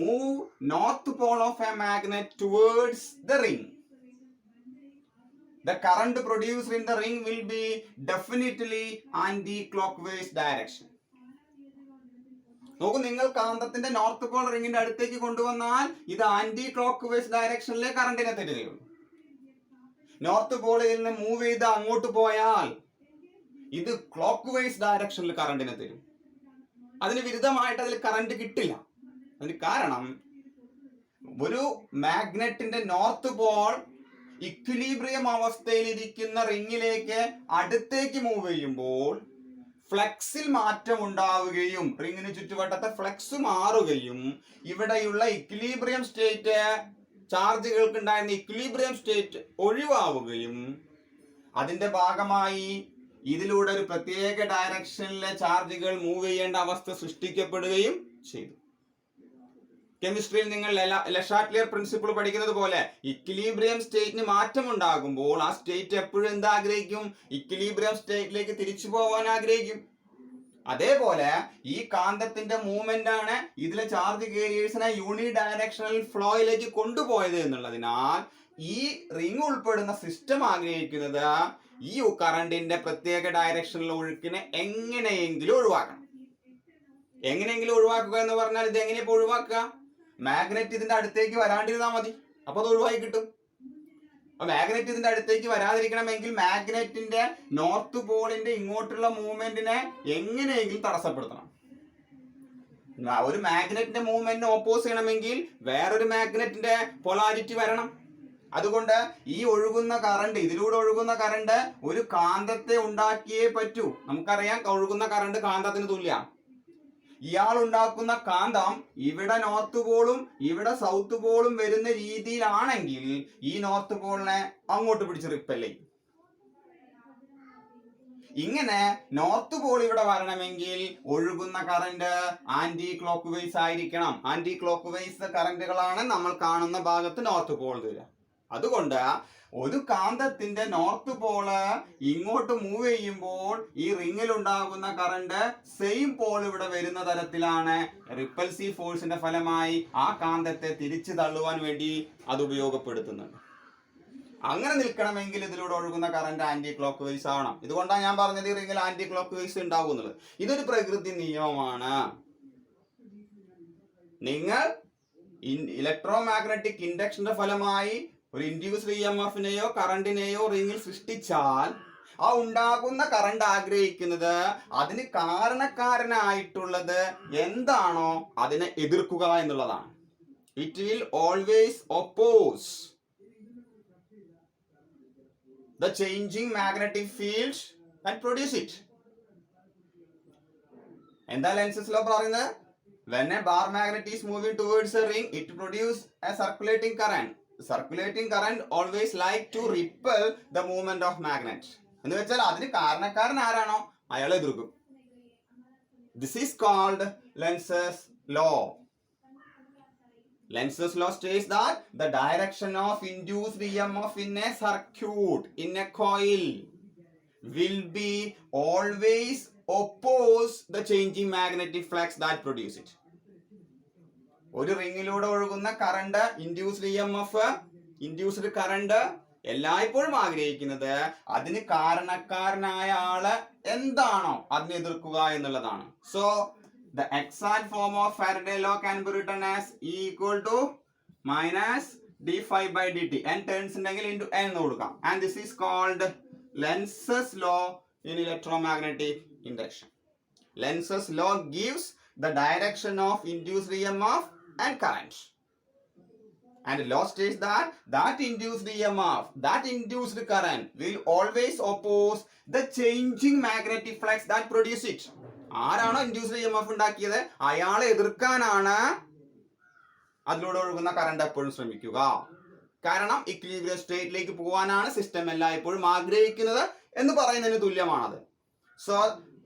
move north pole of a magnet towards the ring, the current produced in the ring will be definitely anti-clockwise direction. നോക്കൂ, നിങ്ങൾ കാന്തത്തിന്റെ നോർത്ത് പോൾ റിങ്ങിന്റെ അടുത്തേക്ക് കൊണ്ടുവന്നാൽ ഇത് ആന്റി ക്ലോക്ക് വൈസ് ഡയറക്ഷനിലെ കറണ്ടിനെ തരികയുള്ളൂ. നോർത്ത് പോളിൽ നിന്ന് മൂവ് ചെയ്ത് അങ്ങോട്ട് പോയാൽ ഇത് ക്ലോക്ക് വൈസ് ഡയറക്ഷനിൽ കറണ്ടിനെ തരും. അതിന് വിരുദ്ധമായിട്ട് അതിൽ കറണ്ട് കിട്ടില്ല. അതിന് കാരണം ഒരു മാഗ്നറ്റിന്റെ നോർത്ത് പോൾ ഇക്വിലിബ്രിയം അവസ്ഥയിൽ ഇരിക്കുന്ന റിങ്ങിലേക്ക് അടുത്തേക്ക് മൂവ് ചെയ്യുമ്പോൾ ഫ്ലക്സിൽ മാറ്റം ഉണ്ടാവുകയും റിങ്ങിന് ചുറ്റുവട്ടത്തെ ഫ്ലക്സ് മാറുകയും ഇവിടെയുള്ള ഇക്വിലിബ്രിയം സ്റ്റേറ്റ് ചാർജുകൾക്ക് ഉണ്ടായിരുന്ന ഇക്വിലിബ്രിയം സ്റ്റേറ്റ് ഒഴിവാവുകയും അതിന്റെ ഭാഗമായി ഇതിലൂടെ ഒരു പ്രത്യേക ഡയറക്ഷനിലെ ചാർജുകൾ മൂവ് ചെയ്യേണ്ട അവസ്ഥ സൃഷ്ടിക്കപ്പെടുകയും ചെയ്തു. കെമിസ്ട്രിയിൽ നിങ്ങൾ ലെഷാറ്റ്ലിയർ പ്രിൻസിപ്പിൾ പഠിക്കുന്നത് പോലെ ഇക്വിലിബ്രിയം സ്റ്റേറ്റിന് മാറ്റം ഉണ്ടാകുമ്പോൾ ആ സ്റ്റേറ്റ് എപ്പോഴും എന്താഗ്രഹിക്കും? ഇക്വിലിബ്രിയം സ്റ്റേറ്റിലേക്ക് തിരിച്ചു പോകാൻ ആഗ്രഹിക്കും. അതേപോലെ ഈ കാന്തത്തിന്റെ മൂവ്മെന്റ് ആണ് ഇതിലെ ചാർജ് കാരിയേഴ്സിനെ യൂണി ഡയറക്ഷണൽ ഫ്ലോയിലേക്ക് കൊണ്ടുപോയത് എന്നുള്ളതിനാൽ ഈ റിംഗ് ഉൾപ്പെടുന്ന സിസ്റ്റം ആഗ്രഹിക്കുന്നത് ഈ കറണ്ടിന്റെ പ്രത്യേക ഡയറക്ഷനിൽ ഒഴുക്കിനെ എങ്ങനെയെങ്കിലും ഒഴിവാക്കണം. എങ്ങനെയെങ്കിലും ഒഴിവാക്കുക എന്ന് പറഞ്ഞാൽ ഇത് എങ്ങനെയാ ഒഴിവാക്കുക? മാഗ്നറ്റ് ഇതിന്റെ അടുത്തേക്ക് വരാണ്ടിരുന്നാൽ മതി, അപ്പൊ അത് ഒഴിവായി കിട്ടും. അപ്പൊ മാഗ്നറ്റ് ഇതിന്റെ അടുത്തേക്ക് വരാതിരിക്കണമെങ്കിൽ മാഗ്നറ്റിന്റെ നോർത്ത് പോളിന്റെ ഇങ്ങോട്ടുള്ള മൂവ്മെന്റിനെ എങ്ങനെയെങ്കിലും തടസ്സപ്പെടുത്തണം. ഒരു മാഗ്നറ്റിന്റെ മൂവ്മെന്റിനെ ഓപ്പോസ് ചെയ്യണമെങ്കിൽ വേറൊരു മാഗ്നറ്റിന്റെ പൊളാരിറ്റി വരണം. അതുകൊണ്ട് ഈ ഒഴുകുന്ന കറണ്ട്, ഇതിലൂടെ ഒഴുകുന്ന കറണ്ട് ഒരു കാന്തത്തെ ഉണ്ടാക്കിയേ പറ്റൂ. നമുക്കറിയാം ഒഴുകുന്ന കറണ്ട് കാന്തത്തിന് തുല്യമാണ്. ഇയാൾ ഉണ്ടാക്കുന്ന കാന്തം ഇവിടെ നോർത്ത് പോളും ഇവിടെ സൗത്ത് പോളും വരുന്ന രീതിയിലാണെങ്കിൽ ഈ നോർത്ത് പോളിനെ അങ്ങോട്ട് പിടിച്ച് റിപ്പൽ ചെയ്യും. ഇങ്ങനെ നോർത്ത് പോൾ ഇവിടെ വരണമെങ്കിൽ ഒഴുകുന്ന കറണ്ട് ആന്റി ക്ലോക്ക് വൈസ് ആയിരിക്കണം. ആന്റി ക്ലോക്ക് വൈസ് കറണ്ടുകളാണ് നമ്മൾ കാണുന്ന ഭാഗത്ത് നോർത്ത് പോൾ വരിക. അതുകൊണ്ട് ഒരു കാന്തത്തിന്റെ നോർത്ത് പോള് ഇങ്ങോട്ട് മൂവ് ചെയ്യുമ്പോൾ ഈ റിങ്ങിൽ ഉണ്ടാകുന്ന കറണ്ട് സെയിം പോൾ ഇവിടെ വരുന്ന തരത്തിലാണ് റിപ്പൽസീവ് ഫോഴ്സിന്റെ ഫലമായി ആ കാന്തത്തെ തിരിച്ചു തള്ളുവാൻ വേണ്ടി അത് ഉപയോഗപ്പെടുത്തുന്നത്. അങ്ങനെ നിൽക്കണമെങ്കിൽ ഇതിലൂടെ ഒഴുകുന്ന കറണ്ട് ആന്റി ക്ലോക്ക് വൈസ് ആവണം. ഇതുകൊണ്ടാണ് ഞാൻ പറഞ്ഞത് ഈ റിങ്ങിൽ ആന്റി ക്ലോക്ക് വൈസ് ഉണ്ടാകുന്നത്. ഇതൊരു പ്രകൃതി നിയമമാണ്. നിങ്ങൾ ഇലക്ട്രോ മാഗ്നറ്റിക് ഇൻഡക്ഷന്റെ ഫലമായി ഒരു ഇൻഡ്യൂസ്ഡ് EMFനെയോ കറണ്ടിനെയോ റിങ്ങിൽ സൃഷ്ടിച്ചാൽ ആ ഉണ്ടാകുന്ന കറണ്ട് ആഗ്രഹിക്കുന്നത് അതിന് കാരണക്കാരനായിട്ടുള്ളത് എന്താണോ അതിനെ എതിർക്കുക എന്നുള്ളതാണ്. It will always oppose the changing magnetic field and produce it. എന്താ ലെൻസസ് ലോ പറയുന്നത്? When a bar magnet is moving towards a ring, it produces a circulating current. Circulating current always like to repel the movement of magnet. എന്ന് വെച്ചാൽ അതിന് കാരണക്കാരൻ ആരാണോ അയാളെ എതിർക്കും. This is called Lenz's law. Lenz's law states that the direction of induced EMF in a circuit in a coil will be always oppose the changing magnetic flux that produce it. ഒരു റിങ്ങിലൂടെ ഒഴുകുന്ന current induced current എല്ലായ്പ്പോഴും ആഗ്രഹിക്കുന്നത് അതിന് കാരണക്കാരനായ ആള് എന്താണോ അതിനെ എതിർക്കുക എന്നുള്ളതാണ്. So the exact form of Faraday law can be written as E equal to minus d phi by dt. n turns ഉണ്ടെങ്കിൽ into n എന്ന് കൊടുക്കാം. And this is called Lenz's law in electromagnetic induction. Lenz's law gives the direction of induced EMF and current. And the law states that induced EMF, that induced current will always oppose the changing magnetic flux that produce it. ആരാണോ induced EMF ഉണ്ടാക്കിയത് അയാളെ എതിർക്കാനാണ് അതിലൂടെ ഒഴുകുന്ന current എപ്പോഴും ശ്രമിക്കുക. കാരണം equilibrium സ്റ്റേറ്റിലേക്ക് പോകാനാണ് സിസ്റ്റം എല്ലായ്പ്പോഴും ആഗ്രഹിക്കുന്നത് എന്ന് പറയുന്നതിന് തുല്യമാണത്. So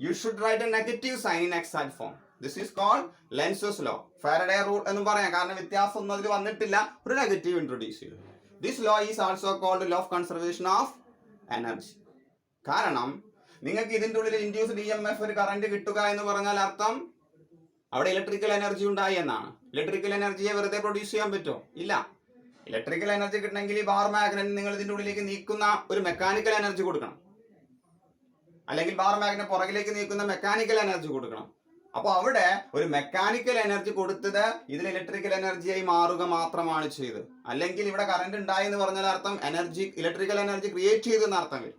you should write a negative sign in exact form. This is called Lenz's law. Faraday rule എന്നും പറയാം, കാരണം വ്യത്യാസം ഒന്നും അതിൽ വന്നിട്ടില്ല, ഒരു നെഗറ്റീവ് ഇൻട്രൊഡ്യൂസ് ചെയ്തു. This law is also called law of conservation of energy. കാരണം നിങ്ങൾക്ക് ഇതിൻ്റെ ഉള്ളിൽ ഇൻഡ്യൂസ്ഡ് EMF ഒരു കറണ്ട് കിട്ടുക എന്ന് പറഞ്ഞാൽ അർത്ഥം അവിടെ ഇലക്ട്രിക്കൽ എനർജി ഉണ്ടായി എന്നാണ്. ഇലക്ട്രിക്കൽ എനർജിയെ വെറുതെ പ്രൊഡ്യൂസ് ചെയ്യാൻ പറ്റുമോ? ഇല്ല. ഇലക്ട്രിക്കൽ എനർജി കിട്ടണമെങ്കിൽ ഈ ബാർ മാഗ്നറ്റ് നിങ്ങൾ ഇതിൻ്റെ ഉള്ളിലേക്ക് നീക്കുന്ന ഒരു മെക്കാനിക്കൽ എനർജി കൊടുക്കണം, അല്ലെങ്കിൽ ബാർ മാഗ്നറ്റ് പുറകിലേക്ക് നീക്കുന്ന മെക്കാനിക്കൽ എനർജി കൊടുക്കണം. അപ്പോൾ അവിടെ ഒരു മെക്കാനിക്കൽ എനർജി കൊടുത്തത് ഇതിൽ ഇലക്ട്രിക്കൽ എനർജിയായി മാറുക മാത്രമാണ് ചെയ്തത്. അല്ലെങ്കിൽ ഇവിടെ കറണ്ട് ഉണ്ടായി എന്ന് പറഞ്ഞാൽ അർത്ഥം ഇലക്ട്രിക്കൽ എനർജി ക്രിയേറ്റ് ചെയ്തു എന്ന് അർത്ഥം വരും.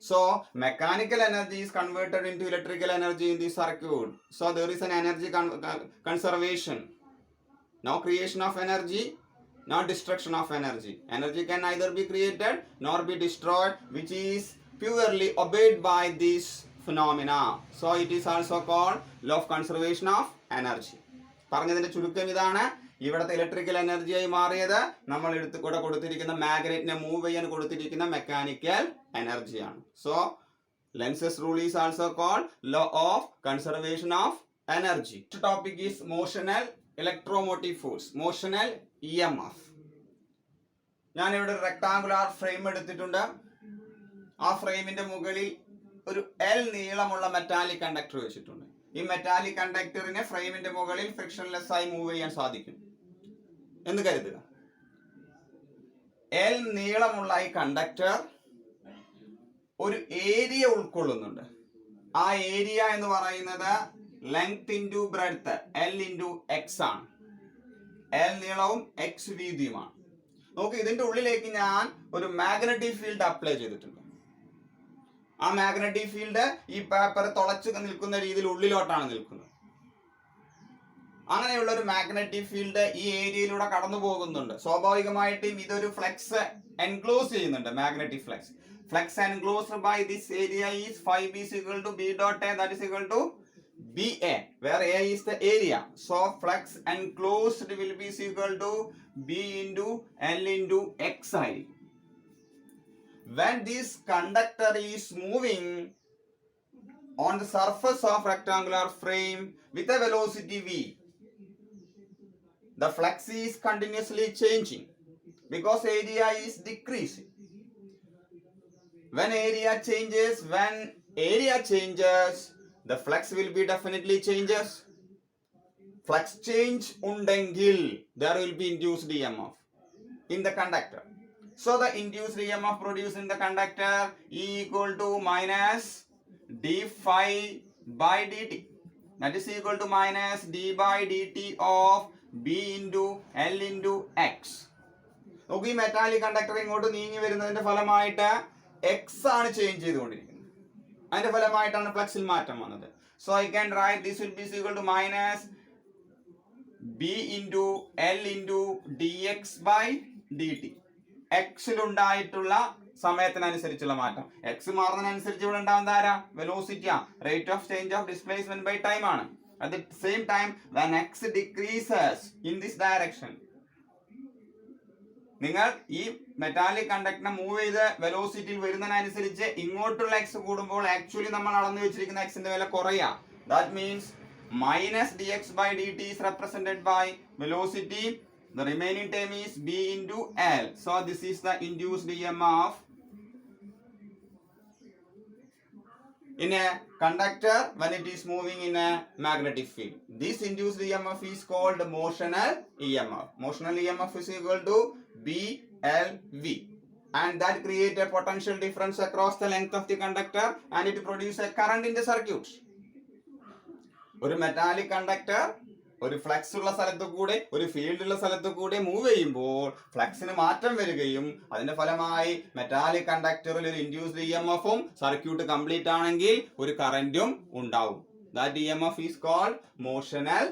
So mechanical energy is converted into electrical energy in the circuit. So there is an energy conservation. No creation of energy, no destruction of energy. Energy can neither be created nor be destroyed, which is purely obeyed by this phenomena. So it is also called law of conservation of energy. പറഞ്ഞതിന്റെ ചുരുക്കം ഇതാണ്. ഇവിടുത്തെ electrical എനർജിയായി മാറിയത് നമ്മൾ കൂടെ കൊടുത്തിരിക്കുന്ന മാഗ്നറ്റിനെ move ചെയ്യാൻ കൊടുത്തിരിക്കുന്ന മെക്കാനിക്കൽ എനർജിയാണ്. So Lenz's rule is also called law of conservation of energy. Topic is motional electromotive force, motional EMF. ഞാനിവിടെ ഒരു റെക്ടാങ്കുലാർ ഫ്രെയിം എടുത്തിട്ടുണ്ട്. ആ ഫ്രെയിമിന്റെ മുകളിൽ ഒരു L നീളമുള്ള മെറ്റാലിക് കണ്ടക്ടർ വെച്ചിട്ടുണ്ട്. ഈ മെറ്റാലിക് കണ്ടക്ടറിനെ ഫ്രെയിമിന്റെ മുകളിൽ ഫ്രിക്ഷൻലെസ് ആയി മൂവ് ചെയ്യാൻ സാധിക്കും എന്ന് കരുതുക. L നീളമുള്ള ഈ കണ്ടക്ടർ ഒരു ഏരിയ ഉൾക്കൊള്ളുന്നുണ്ട്. ആ ഏരിയ എന്ന് പറയുന്നത് length into breadth, L into X ആണ്. L നീളവും എക്സ് വീതിയുമാണ്. നോക്ക്, ഇതിന്റെ ഉള്ളിലേക്ക് ഞാൻ ഒരു മാഗ്നറ്റിക് ഫീൽഡ് അപ്ലൈ ചെയ്തിട്ടുണ്ട്. ആ മാഗ്നറ്റിക് ഫീൽഡ് ഈ പേപ്പർ തുളച്ചു നിൽക്കുന്ന രീതിയിൽ ഉള്ളിലോട്ടാണ് നിൽക്കുന്നത്. അങ്ങനെയുള്ള ഒരു മാഗ്നറ്റിക് ഫീൽഡ് ഈ ഏരിയയിലൂടെ കടന്നു പോകുന്നുണ്ട്. സ്വാഭാവികമായിട്ടും ഇതൊരു ഫ്ലെക്സ് എൻക്ലോസ് ചെയ്യുന്നുണ്ട്. Magnetic flex enclosed by this area is 5b is equal to b dot a, that is equal to BA, where A is the area. So flux enclosed will be equal to B into L into X ആയിരിക്കും. When this conductor is moving on the surface of rectangular frame with a velocity v, the flux is continuously changing because area is decreasing. When area changes, the flux will be definitely changes. Flux change undengil, there will be induced EMF in the conductor. So the induced EMF produced in the conductor E equal to minus d phi by dt. That is equal to minus d by dt of B into L into X. നോക്കൂ, ഈ metallic conductor ഇങ്ങോട്ട് നീങ്ങി വരുന്നതിന്റെ ഫലമായിട്ട് X ആണ് change ചെയ്തുകൊണ്ടിരിക്കുന്നത്. അതിന്റെ ഫലമായിട്ടാണ് ഫ്ലക്സിൽ മാറ്റം വന്നത്. So I can write this will be equal to minus B into L into d x by d t. എക്സിലുണ്ടായിട്ടുള്ള സമയത്തിനനുസരിച്ചുള്ള മാറ്റം. എക്സ് മാറുന്നതിനനുസരിച്ച് ഇവിടെ ഉണ്ടാകുന്ന ആരാ? വെലോസിറ്റിയാ, rate of change of displacement by time ആണ്. At the same time when x decreases in this direction, നിങ്ങൾ ഈ മെറ്റാലിക് കണ്ടക്ടറിനെ മൂവ് ചെയ്ത് വെലോസിറ്റിയിൽ വരുന്നതിനനുസരിച്ച് ഇങ്ങോട്ടുള്ള എക്സ് കൂടുമ്പോൾ ആക്ച്വലി നമ്മൾ അളന്നു വെച്ചിരിക്കുന്ന എക്സിന്റെ വില കുറയാ. That means minus d x by d t is represented by velocity. The remaining term is b into L. So this is the induced EMF in a conductor when it is moving in a magnetic field. This induced EMF is called motional EMF. Motional EMF is equal to BLV, and that creates a potential difference across the length of the conductor and it produces a current in the circuit. ഒരു metallic conductor ഒരു flux ഉള്ള സ്ഥലത്ത് കൂടെ ഒരു field ഉള്ള സ്ഥലത്ത് കൂടെ move ചെയ്യുമ്പോൾ ഫ്ലക്സിന് മാറ്റം വരികയും അതിന്റെ ഫലമായി മെറ്റാലിക് കണ്ടക്ടറിൽ ഒരു ഇൻഡ്യൂസ്ഡ് EMFഉം സർക്യൂട്ട് കംപ്ലീറ്റ് ആണെങ്കിൽ ഒരു കറന്റും ഉണ്ടാവും. That EMF is called motional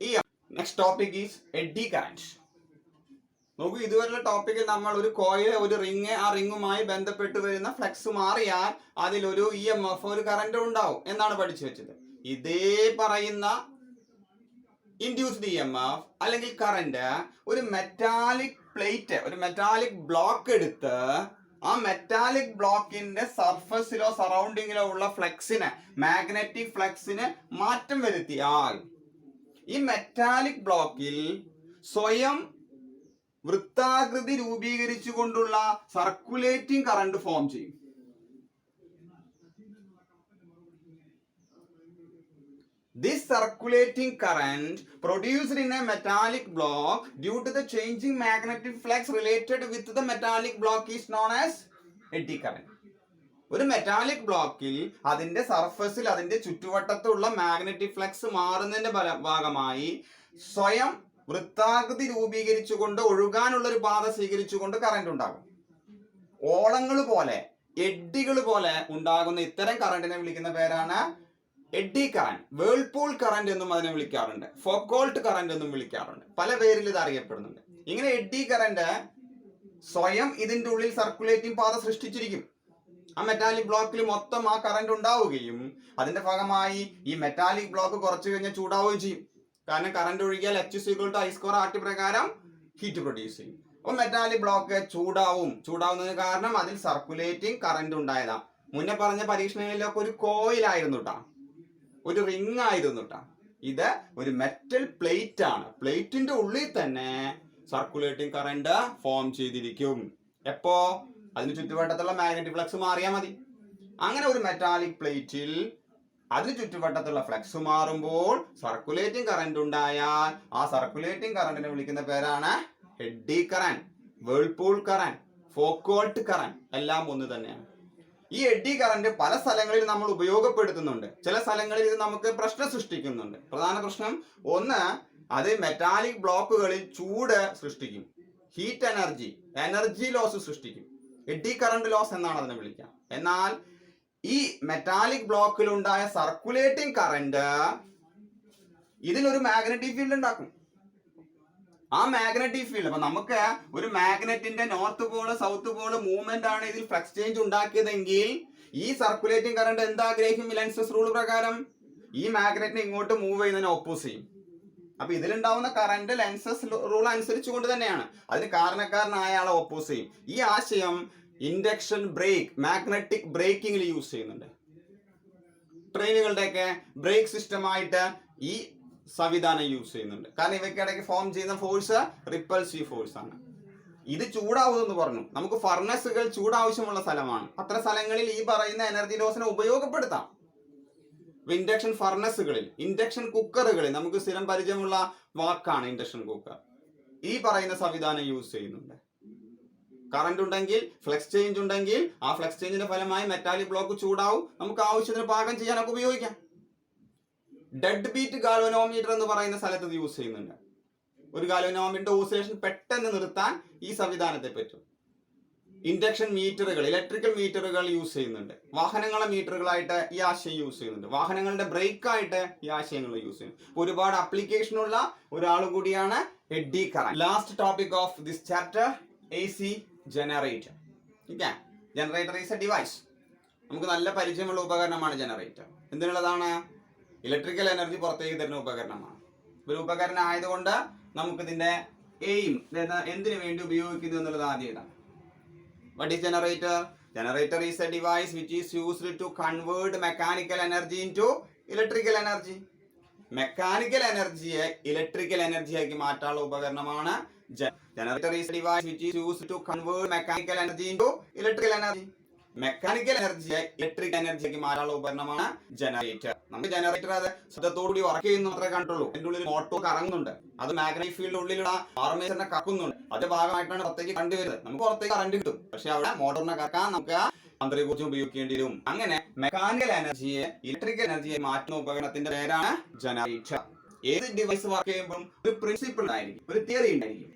EMF. Next topic is eddy current. നോക്കൂ, ഇതുവരെയുള്ള ടോപ്പിക്കിൽ നമ്മൾ ഒരു കോയിൽ, ഒരു റിങ്, ആ റിങ്ങുമായി ബന്ധപ്പെട്ട് വരുന്ന ഫ്ലക്സ് മാറിയാൽ അതിലൊരു EMF, ഒരു കറന്റ് ഉണ്ടാവും എന്നാണ് പഠിച്ചു വെച്ചത്. ഇതേ പറയുന്ന ഇൻഡ്യൂസ്ഡ് EMF അല്ലെങ്കിൽ കറന്റ് ഒരു മെറ്റാലിക് പ്ലേറ്റ്, ഒരു മെറ്റാലിക് ബ്ലോക്ക് എടുത്ത് ആ മെറ്റാലിക് ബ്ലോക്കിന്റെ സർഫസിലോ സറൗണ്ടിങ്ങിലോ ഉള്ള ഫ്ലക്സിന്, മാഗ്നറ്റിക് ഫ്ലക്സിന് മാറ്റം വരുത്തിയാൽ ഈ മെറ്റാലിക് ബ്ലോക്കിൽ സ്വയം വൃത്താകൃതി രൂപീകരിച്ചുകൊണ്ടുള്ള സർക്കുലേറ്റിംഗ് കറന്റ് ഫോം ചെയ്യും. This circulating current produced in a metallic block due to the changing magnetic flux related with the metallic block is known as eddy current. ഒരു മെറ്റാലിക് ബ്ലോക്കിൽ അതിന്റെ സർഫസിൽ, അതിന്റെ ചുറ്റുവട്ടത്തുള്ള മാഗ്നറ്റിക് ഫ്ലക്സ് മാറുന്നതിന്റെ ഭാഗമായി സ്വയം വൃത്താകൃതി രൂപീകരിച്ചുകൊണ്ട് ഒഴുകാനുള്ള ഒരു പാത സ്വീകരിച്ചുകൊണ്ട് കറന്റ് ഉണ്ടാകും. ഓളങ്ങൾ പോലെ, എഡ്ഡികൾ പോലെ ഉണ്ടാകുന്ന ഇത്തരം കറന്റിനെ വിളിക്കുന്ന പേരാണ് എഡ്ഡി കറന്റ്. വേൾപൂൾ കറന്റ് എന്നും അതിനെ വിളിക്കാറുണ്ട്, ഫോക്കോൾട്ട് കറന്റ് എന്നും വിളിക്കാറുണ്ട്. പല പേരിൽ ഇത് അറിയപ്പെടുന്നുണ്ട്. ഇങ്ങനെ എഡ്ഡി കറന്റ് സ്വയം ഇതിന്റെ ഉള്ളിൽ സർക്കുലേറ്റിംഗ് പാത സൃഷ്ടിച്ചിരിക്കും. ആ മെറ്റാലിക് ബ്ലോക്കിൽ മൊത്തം ആ കറന്റ് ഉണ്ടാവുകയും അതിന്റെ ഭാഗമായി ഈ മെറ്റാലിക് ബ്ലോക്ക് കുറച്ചു കഴിഞ്ഞാൽ ചൂടാവുകയും ചെയ്യും. കാരണം കറന്റ് ഒഴുകിയാൽ H=I²RT പ്രകാരം ഹീറ്റ് പ്രൊഡ്യൂസ് ചെയ്യും. അപ്പോൾ മെറ്റാലിക് ബ്ലോക്ക് ചൂടാവുന്നതിന് കാരണം അതിൽ സർക്കുലേറ്റിംഗ് കറന്റ് ഉണ്ടായതാ. മുന്നേ പറഞ്ഞ പരീക്ഷണങ്ങളിലൊക്കെ ഒരു കോയിലായിരുന്നു കേട്ടോ, ഒരു റിംഗ് ആയിരുന്നു കേട്ടോ. ഇത് ഒരു മെറ്റൽ പ്ലേറ്റ് ആണ്. പ്ലേറ്റിന്റെ ഉള്ളിൽ തന്നെ സർക്കുലേറ്റിംഗ് കറന്റ് ഫോം ചെയ്തിരിക്കും. എപ്പോ? അതിന് ചുറ്റുവട്ടത്തുള്ള മാഗ്നറ്റിക് ഫ്ലക്സ് മാറിയാൽ മതി. അങ്ങനെ ഒരു മെറ്റാലിക് പ്ലേറ്റിൽ അതിന് ചുറ്റുവട്ടത്തുള്ള ഫ്ലക്സ് മാറുമ്പോൾ സർക്കുലേറ്റിംഗ് കറന്റ് ഉണ്ടായാൽ ആ സർക്കുലേറ്റിംഗ് കറന്റിനെ വിളിക്കുന്ന പേരാണ് eddy current, whirlpool current, Foucault current, എല്ലാം ഒന്ന് തന്നെയാണ്. ഈ എഡ്ഡി കറന്റ് പല സ്ഥലങ്ങളിൽ നമ്മൾ ഉപയോഗപ്പെടുത്തുന്നുണ്ട്. ചില സ്ഥലങ്ങളിൽ ഇത് നമുക്ക് പ്രശ്നം സൃഷ്ടിക്കുന്നുണ്ട്. പ്രധാന പ്രശ്നം ഒന്ന്, അത് മെറ്റാലിക് ബ്ലോക്കുകളിൽ ചൂട് സൃഷ്ടിക്കും, ഹീറ്റ് എനർജി ലോസ് സൃഷ്ടിക്കും. എഡ്ഡി കറന്റ് ലോസ് എന്നാണ് അതിനെ വിളിക്കുക. എന്നാൽ ഈ മെറ്റാലിക് ബ്ലോക്കിൽ ഉണ്ടായ സർക്കുലേറ്റിംഗ് കറന്റ് ഇതിലൊരു മാഗ്നറ്റിക് ഫീൽഡ് ഉണ്ടാക്കും. ആ മാഗ്നറ്റിക് ഫീൽഡ്, അപ്പൊ നമുക്ക് ഒരു മാഗ്നറ്റിന്റെ north pole south pole movement ആണ് ഇതിൽ ഫ്ലക്സ് ചേഞ്ച് ഉണ്ടാക്കിയതെങ്കിൽ ഈ സർക്കുലേറ്റിംഗ് കറന്റ് എന്താഗ്രഹിക്കും? ലെൻസസ് റൂൾ പ്രകാരം ഈ മാഗ്നറ്റിനെ ഇങ്ങോട്ട് മൂവ് ചെയ്യുന്നതിന് ഓപ്പോസ് ചെയ്യും. അപ്പൊ ഇതിലുണ്ടാവുന്ന കറന്റ് ലെൻസസ് റൂൾ അനുസരിച്ചുകൊണ്ട് തന്നെയാണ്. അതിന് കാരണക്കാരനായ ആളെ ഓപ്പോസ് ചെയ്യും. ഈ ആശയം ഇൻഡക്ഷൻ ബ്രേക്ക്, മാഗ്നറ്റിക് ബ്രേക്കിംഗിൽ യൂസ് ചെയ്യുന്നുണ്ട്. ട്രെയിനുകളുടെയൊക്കെ ബ്രേക്ക് സിസ്റ്റമായിട്ട് ഈ സംവിധാനം യൂസ് ചെയ്യുന്നുണ്ട്. കാരണം ഇവയ്ക്കിടയ്ക്ക് ഫോം ചെയ്യുന്ന ഫോഴ്സ് റിപ്പൾസീവ് ഫോഴ്സ് ആണ്. ഇത് ചൂടാവുമെന്ന് പറഞ്ഞു. നമുക്ക് ഫർണസുകൾ ചൂടാവശ്യമുള്ള സ്ഥലമാണ്. അത്തരം സ്ഥലങ്ങളിൽ ഈ പറയുന്ന എനർജി ലോസിനെ ഉപയോഗപ്പെടുത്താം. ഇൻഡക്ഷൻ ഫർണസുകളിൽ, ഇൻഡക്ഷൻ കുക്കറുകളിൽ, നമുക്ക് സ്ഥിരം പരിചയമുള്ള വാക്കാണ് ഇൻഡക്ഷൻ കുക്കർ, ഈ പറയുന്ന സംവിധാനം യൂസ് ചെയ്യുന്നുണ്ട്. കറന്റ് ഉണ്ടെങ്കിൽ, ഫ്ലക്സ് ചേഞ്ച് ഉണ്ടെങ്കിൽ, ആ ഫ്ലക്സ് ചേഞ്ചിന്റെ ഫലമായി മെറ്റാലിക് ബ്ലോക്ക് ചൂടാവും. നമുക്ക് ആവശ്യത്തിന് പാകം ചെയ്യാനൊക്കെ ഉപയോഗിക്കാം. ഡെഡ് ബീറ്റ് ഗാൽവനോമീറ്റർ എന്ന് പറയുന്ന സ്ഥലത്ത് ഇത് യൂസ് ചെയ്യുന്നുണ്ട്. ഒരു ഗാൽവനോമീറ്ററിന്റെ ഓസിലേഷൻ പെട്ടെന്ന് നിർത്താൻ ഈ സംവിധാനത്തെ പറ്റും. ഇൻഡക്ഷൻ മീറ്ററുകൾ, ഇലക്ട്രിക്കൽ മീറ്ററുകൾ യൂസ് ചെയ്യുന്നുണ്ട്. വാഹനങ്ങളെ മീറ്ററുകളായിട്ട് ഈ ആശയം യൂസ് ചെയ്യുന്നുണ്ട്. വാഹനങ്ങളുടെ ബ്രേക്കായിട്ട് ഈ ആശയങ്ങൾ യൂസ് ചെയ്യുന്നു. ഒരുപാട് ആപ്ലിക്കേഷൻ ഉള്ള ഒരാൾ കൂടിയാണ് eddy current. Last topic of this chapter, AC generator. Generator is a device. നമുക്ക് നല്ല പരിചയമുള്ള ഉപകരണമാണ് ജനറേറ്റർ. എന്തിനുള്ളതാണ്? ഇലക്ട്രിക്കൽ എനർജി പുറത്തേക്ക് തരുന്ന ഉപകരണമാണ്. ഒരു ഉപകരണം ആയതുകൊണ്ട് നമുക്കിതിന്റെ എയിം, എന്തിനു വേണ്ടി ഉപയോഗിക്കുന്നു എന്നുള്ളത് ആദ്യം ഇതാണ്. What is generator? Generator is a device which is used to convert mechanical energy into electrical energy. Mechanical എനർജിയെ ഇലക്ട്രിക്കൽ എനർജിയാക്കി മാറ്റാനുള്ള ഉപകരണമാണ് generator. Is a device which is used to convert mechanical energy into electrical energy. Mechanical എനർജിയെ electric എനർജിയാക്കി മാറ്റാനുള്ള ഉപകരണമാണ് generator. നമുക്ക് generator അത് ശബ്ദത്തോടുകൂടി വർക്ക് ചെയ്യുന്നു മാത്രമേ കണ്ടുള്ളൂ. അതിന്റെ ഉള്ളിൽ മോട്ടോർ കറങ്ങുന്നുണ്ട്, അത് മാഗ്നറ്റിക് ഫീൽഡ് ഉള്ളിലുള്ള ആർമേച്ചറിനെ കറക്കുന്നുണ്ട്. അതിന്റെ ഭാഗമായിട്ടാണ് പുറത്തേക്ക് കറണ്ട് വരുന്നത്. നമുക്ക് പുറത്തേക്ക് കറണ്ട് കിട്ടും, പക്ഷെ അവിടെ മോട്ടോറിനെ കറക്കാൻ നമുക്ക് അന്തരീകൂർജ്ജം ഉപയോഗിക്കേണ്ടി വരും. അങ്ങനെ മെക്കാനിക്കൽ എനർജിയെ ഇലക്ട്രിക്കൽ എനർജിയെ മാറ്റുന്ന ഉപകരണത്തിന്റെ പേരാണ് ജനറേറ്റർ. ഏത് ഡിവൈസ് വർക്ക് ചെയ്യുമ്പോഴും ഒരു പ്രിൻസിപ്പിൾ ഉണ്ടായിരിക്കും, ഒരു തിയറി ഉണ്ടായിരിക്കും.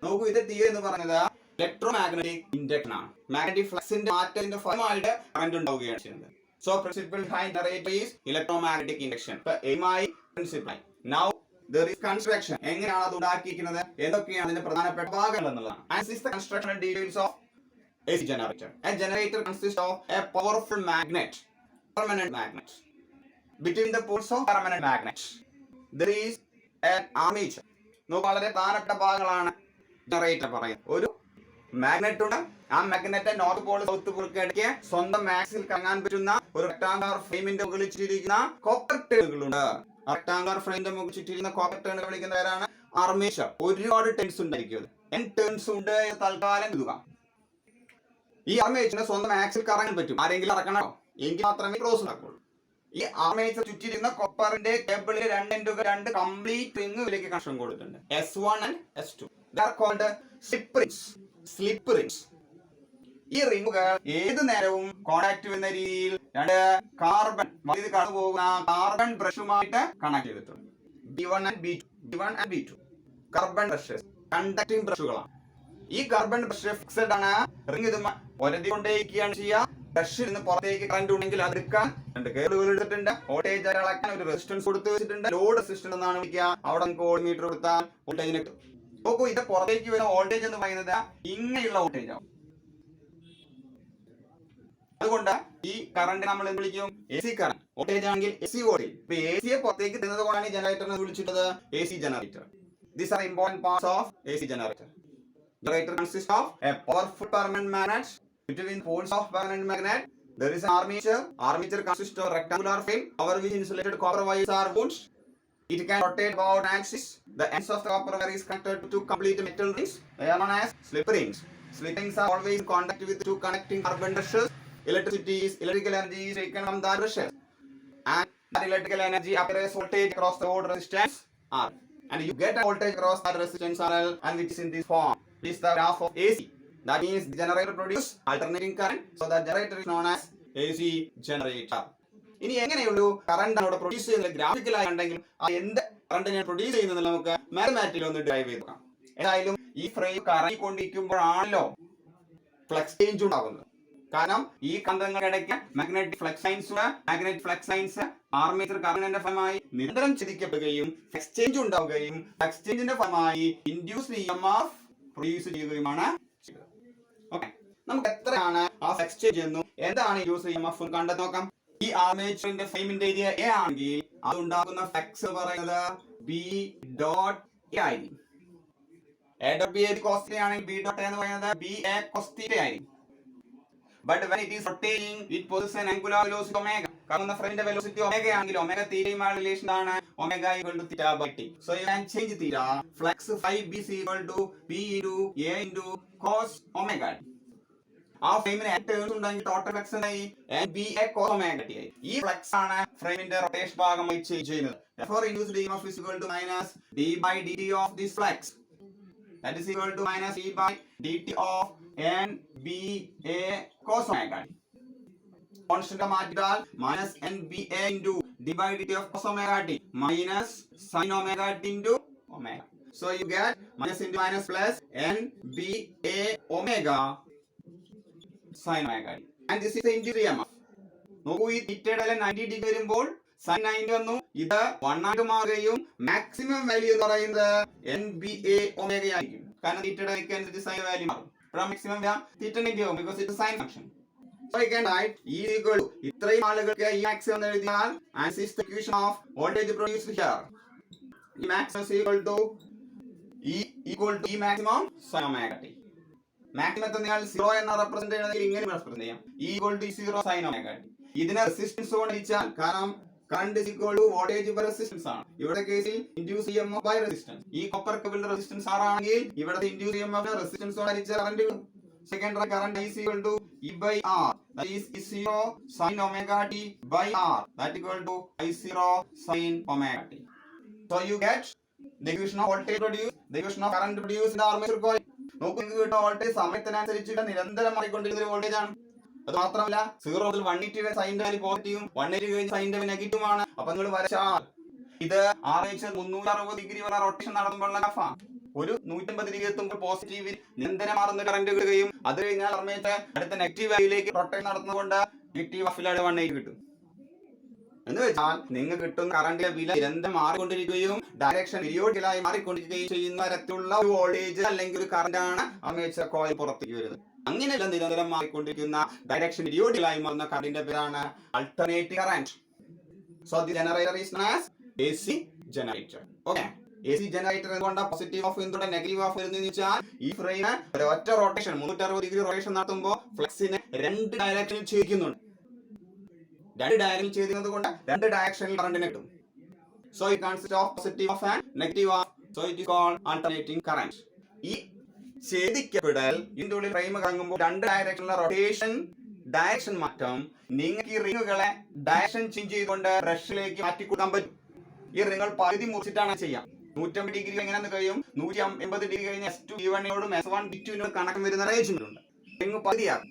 നോക്കൂ, ഇത് തിയറി എന്ന് പറയുന്നത് ഇലക്ട്രോമാഗ്നറ്റിക് ഇൻഡക്ഷൻ ആണ്. മാഗ്നറ്റിക് ഫ്ലക്സിന്റെ മാറ്റത്തിന്റെ ഫലമായിട്ട് കറന്റ് ഉണ്ടാവുകയാണ് ചെയ്യുന്നത്. So principle behind generator is electromagnetic induction. എയിമായി principle. Now there is construction. എങ്ങനെയാണ് അത് ഉണ്ടാക്കിയിരിക്കുന്നത്, എന്തൊക്കെയാണ് അതിന്റെ പ്രധാനപ്പെട്ട ഭാഗങ്ങൾ എന്നുള്ളതാണ്. And this is the construction and details of AC generator. A generator consists of a powerful magnet, permanent magnet. Between the poles of permanent magnet there is an armature. നോക്കൂ, വളരെ പ്രധാനപ്പെട്ട ഭാഗങ്ങളാണ് ജനറേറ്റർ പറയുന്നത്. ഒരു മാഗ്നറ്റ് ഉണ്ട്. ആ magnet north Paul south Polk ഇടയ്ക്ക് സ്വന്തം ആക്സിൽ കറങ്ങാൻ പറ്റുന്ന ഒരു റെക്ടാങ്കുലർ ഫ്രെയിമിന്റെ മുകളിൽ ചുറ്റിയിരിക്കുന്ന കോപ്പർ ടേണുകളുണ്ട്. റെക്ടാങ്കുലർ ഫ്രെയിമിന്റെ മുകളിൽ ചുറ്റിയിരിക്കുന്ന കോപ്പർ ടേണുകൾ വിളിക്കുന്ന പേരാണ് ആർമേച്ചർ. ഒരുപാട് ടേൺസ് ഉണ്ടായിരിക്കും. N ടേൺസ് ഉണ്ട് തൽക്കാലം എഴുതുക. ഈ ആർമേച്ചറിന് സ്വന്തം ആക്സിൽ കറങ്ങാൻ പറ്റും. ആരെങ്കിലും ഇറക്കണം എങ്കിൽ മാത്രമേ ക്രോസ് നടക്കുള്ളൂ. ഈ ആർമേച്ചർ ചുറ്റിയിരുന്ന കോപ്പറിന്റെ കേബിളിൽ രണ്ട് എൻഡുകൾ, രണ്ട് കംപ്ലീറ്റ് റിംഗുകളിലേക്ക് കണക്ഷൻ കൊടുത്തിട്ടുണ്ട്. S1 and S2. They are called slip rings. ഈ റിംഗുകൾ ഏത് നേരവും കോണ്ടാക്ട് ചെയ്യുന്ന രീതിയിൽ രണ്ട് കാർബൺ ഇത് കടന്നു പോകുന്ന കാർബൺ ബ്രഷുമായിട്ട് കണക്ട് ചെയ്തിട്ടുണ്ട്. B1 and B2 carbon brushes, conducting ബ്രഷുകളാണ്. ഈ കാർബൺ ബ്രഷ് ഫിക്സഡ് ആണ്. റിംഗ് ഇത് ഒരതിക്കൊണ്ടേയിരിക്കുകയാണ് ചെയ്യുക. ബ്രഷിൽ നിന്ന് പുറത്തേക്ക് കറന്റ് ഉണ്ടെങ്കിൽ അതെടുക്കാൻ രണ്ട് കേബിളുകൾ എടുത്തിട്ടുണ്ട്. വോൾട്ടേജ് അളക്കാൻ ഒരു റെസിസ്റ്റൻസ് കൊടുത്ത് വെച്ചിട്ടുണ്ട്. ലോഡ് റെസിസ്റ്റൻസ് എന്നാണ് വിളിക്കുക. അവിടെ നമുക്ക് വോൾട്ട്മീറ്റർ കൊടുത്താൽ വോൾട്ടേജിന് കിട്ടും. നോക്കൂ, ഇത് പുറത്തേക്ക് വരുന്ന വോൾട്ടേജ് എന്ന് പറയുന്നത് ഇങ്ങനെയുള്ള വോൾട്ടേജ് ആവും. അതുകൊണ്ട് ഈ കറണ്ട് നമ്മൾ എന്ത് വിളിക്കും? AC current. വോൾട്ടേജ് ആണെങ്കിൽ AC വോൾട്ടേജ്. ഇപ്പൊ AC യെ പുറത്തേക്ക് തരുന്നത് കൊണ്ടാണ് ഈ ജനറേറ്ററിനെ വിളിച്ചിട്ടത് AC generator. These are important parts of AC generator. Generator consists of a powerful permanent magnet. Between poles of permanent magnet there is an armature. Armature consists of a rectangular frame over which insulated copper wires are wound. It can rotate about an axis. The ends of the copper wire is connected to complete metal rings. They are known as slip rings. Slip rings are always in contact with two connecting carbon brushes. electrical energy is taken from the brushes, and that electrical energy applies voltage across the load resistance R, and you get a voltage across that resistance RL, and which is in this form. This is the graph of AC. That means the generator produces alternating current, so that generator is known as AC generator. ഇനി എങ്ങനെയുള്ളൂ current അവിടെ produce ചെയ്യുന്നത് ഗ്രാഫിക്കലായി ഉണ്ടെങ്കിലും ആ എന്ത് കറണ്ടിനെ produce ചെയ്യുന്നത് നമുക്ക് mathematically ഒന്ന് drive ചെയ്ത് നോക്കാം. ഏതായാലും ഈ ഫ്രെയിം കറങ്ങിക്കൊണ്ടിരിക്കുമ്പോഴാണല്ലോ ഫ്ലക്സ് ചേഞ്ച് ഉണ്ടാകുന്നത്. കാരണം ഈ കാന്തങ്ങളിടയ്ക്ക് മാഗ്നറ്റിക് ഫ്ലക്സ് ലൈൻസ് ആർമേച്ചർ കറണ്ടിന്റെ ഫലമായി നിരന്തരം ചിരിക്കപ്പെടുകയും ഫ്ലക്സ് ചേഞ്ച് ഉണ്ടാവുകയും ഫ്ലക്സ് ചേഞ്ചിന്റെ ഫലമായി ഇൻഡ്യൂസ്ഡ് EMF പ്രൊഡ്യൂസ് ചെയ്യുകയുമാണ് ചെയ്തത്. ഓക്കെ, നമുക്ക് എത്രയാണ് ആ ഫ്ലക്സ് ചേഞ്ച് എന്നും എന്താണ് ഇൻഡ്യൂസ്ഡ് EMF കണ്ടെത്തി നോക്കാം. ഈ ആർമേച്ചറിന്റെ ഫ്രെയിമിന്റെ ഏരിയ എ ആണെങ്കിൽ അത് ഉണ്ടാക്കുന്ന ഫ്ലക്സ് പറയുന്നത് ബി ഡോട്ട് എ ആയിരിക്കും. എ ഡോട്ട് ബി cos θ ആണെങ്കിൽ ബി ഡോട്ട് എ എന്ന് പറയുന്നത് ബി എ cos θ ആയിരിക്കും. But when it is rotating, it possesses an angular velocity omega. കാരണം ഫ്രെയിമിന്റെ വെലോസിറ്റി ഒമേഗ ആണെങ്കിൽ ഒമേഗ തീറ്റയുമായി റിലേഷൻ ആണ് omega equal to θ by t. So you can change θ. Flux phi b is equal to b into a into cos omega t. ആ ഫ്രെയിമിന് turns ഉണ്ടെങ്കിൽ total flux ആയി B A cos omega t ആയി. ഈ flux ആണ് ഫ്രെയിമിന്റെ rotation ഭാഗമായി change ചെയ്യുന്നത്. Therefore induced EMF is equal to minus d by dt of this flux. That is equal to minus e by dt of n b a cos omega t. Constant മാറ്റിയാൽ minus n b a into d by dt of cos omega t minus sin omega t into omega. So you get minus into minus plus n b a omega sin omega t. And this is the induced EMF. നോക്കൂ, ഈ തീറ്റയുടെ 90 degree വരുമ്പോൾ sin 90 വന്നു, ഇത് 1 ആയിട്ട് മാറുകയും maximum value എന്ന് പറയുന്നത് NBA ഒമേഗ ആയിരിക്കും. കാരണം തീറ്റയുടെ അനുസരിച്ച് സൈൻ വാല്യൂ മാറും. അപ്പോൾ മാക്സിമം തീറ്റ 90 ആവും because it is sin function. So I can write E equal to ഇത്രയും ആളുകൾക്ക് ഈ മാക്സിമം എന്ന് എഴുതിയാൽ and this is the equation of voltage produced here. E maximum is equal to E maximum sin omega t. മാക്സിമത്തെ നിങ്ങൾ 0 എന്ന് represent ചെയ്യണമെങ്കിൽ ഇങ്ങനെ represent ചെയ്യാം. E equal to 0 sin omega t. ഇതിനെ റെസിസ്റ്റൻസ് കൊണ്ട് ഹരിച്ചാൽ, കാരണം current is equal to voltage by resistance ആണ്. ഇവിടെ കേസിൽ ഇൻഡ്യൂസ് EMF ബൈ റെസിസ്റ്റൻസ്. ഈ കോപ്പർ കേബിളിന്റെ റെസിസ്റ്റൻസ് R ആണെങ്കിൽ ഇവിടുത്തെ ഇൻഡ്യൂസ് EMF റെസിസ്റ്റൻസ് കൊണ്ട് ഹരിച്ചാൽ കറന്റ് കിട്ടും. Secondary current is equal to E by R, that is E0 sin omega t by R, that equal to I0 sin omega t. So you get the equation of voltage produced, the equation of current produced in the armature coil. നോക്കൂ, നിങ്ങൾക്ക് കിട്ടുന്ന voltage സമയത്തിനനുസരിച്ച് നിരന്തരം മാറിക്കൊണ്ടിരിക്കുന്ന ഒരു voltage ആണ്. അത് മാത്രമല്ല 0 മുതൽ 180 വരെ സൈൻ്റെ വാല്യൂ പോസിറ്റീവും 180 കഴിഞ്ഞ് സൈൻ്റെ വാല്യൂ നെഗറ്റീവും ആണ്. അപ്പൊ നിങ്ങൾ വരച്ചാൽ ഇത് ആർമേച്ചർ 360 ഡിഗ്രി വരെ റൊട്ടേഷൻ നടത്തുമ്പോഴുള്ള ഗ്രാഫാണ്. ഒരു 180 ഡിഗ്രി എത്തുമ്പോൾ പോസിറ്റീവിൽ നിരന്തരം മാറുന്ന കറന്റ് കിട്ടുകയും അത് കഴിഞ്ഞാൽ ആർമേച്ചർ അടുത്ത നെഗറ്റീവ് വാല്യൂയിലേക്ക് റൊട്ടേഷൻ നടത്തുന്നതുകൊണ്ട് നെഗറ്റീവ് അഫിലാണ് 180 കിട്ടും. എന്ന് വെച്ചാൽ നിങ്ങൾക്ക് കിട്ടുന്ന കറണ്ടിലെ വില നിരന്തരം മാറിക്കൊണ്ടിരിക്കുകയും ഡയറക്ഷൻ പീരിയോഡിക്കലായി മാറിക്കൊണ്ടിരിക്കുകയും ചെയ്യുന്ന തരത്തിലുള്ള ഒരു വോൾട്ടേജ് അല്ലെങ്കിൽ ഒരു കറന്റാണ് ആർമേച്ചർ കോയിൽ പുറത്തേക്ക് വരുന്നത്. അങ്ങനെയല്ല, നിരന്തരം മാറിക്കൊണ്ടിരിക്കുന്ന ഡയറക്ഷൻ പീരിയോഡിക്കലായി മാറുന്ന കറന്റിന്റെ പേരാണ് alternating current. So the generator is known as AC generator. Okay, AC generator എന്തുകൊണ്ട് പോസിറ്റീവ് ഓഫ് എന്തുകൊണ്ട് നെഗറ്റീവ് ഓഫ് വരുന്നതെന്ന് വെച്ചാൽ ഈ ഫ്രെയിം ഒറ്റ റൊട്ടേഷൻ 360 ഡിഗ്രി റൊട്ടേഷൻ നടത്തുമ്പോൾ ഫ്ലക്സിനെ 2 ഡയറക്ഷനിൽ ചെയ്യിക്കുന്നുണ്ട്. 2 ഡയറക്ഷനിൽ ചെയ്തത് കൊണ്ട് 2 ഡയറക്ഷനിൽ കറന്റിനെ കിട്ടും. So it consist of positive of and negative of. So it is called alternating current. ഈ ഛേദിക്കപ്പെടൽ ഇതിന്റെ ഉള്ളിൽ ഫ്രെയിം കറങ്ങുമ്പോൾ 2 ഡയറക്ഷനിലെ റൊട്ടേഷൻ ഡയറക്ഷൻ മാറ്റം നിങ്ങൾക്ക് ഈ റിങ്ങുകളെ ഡയറക്ഷൻ ചേഞ്ച് ചെയ്തുകൊണ്ട് ബ്രഷിലേക്ക് മാറ്റി കൊടുക്കാൻ പറ്റും. ഈ റിങ്ങുകൾ പകുതി മുറിച്ചിട്ടാണ് ചെയ്യാം. 150 ഡിഗ്രി എങ്ങനെ കഴിയും, 180 ഡിഗ്രി കഴിഞ്ഞ് S2 E1നോടും S1 B2നോടും കണക്കം വരുന്ന അറേഞ്ച്മെന്റ് ഉണ്ട്. റിങ് പകുതിയാകും.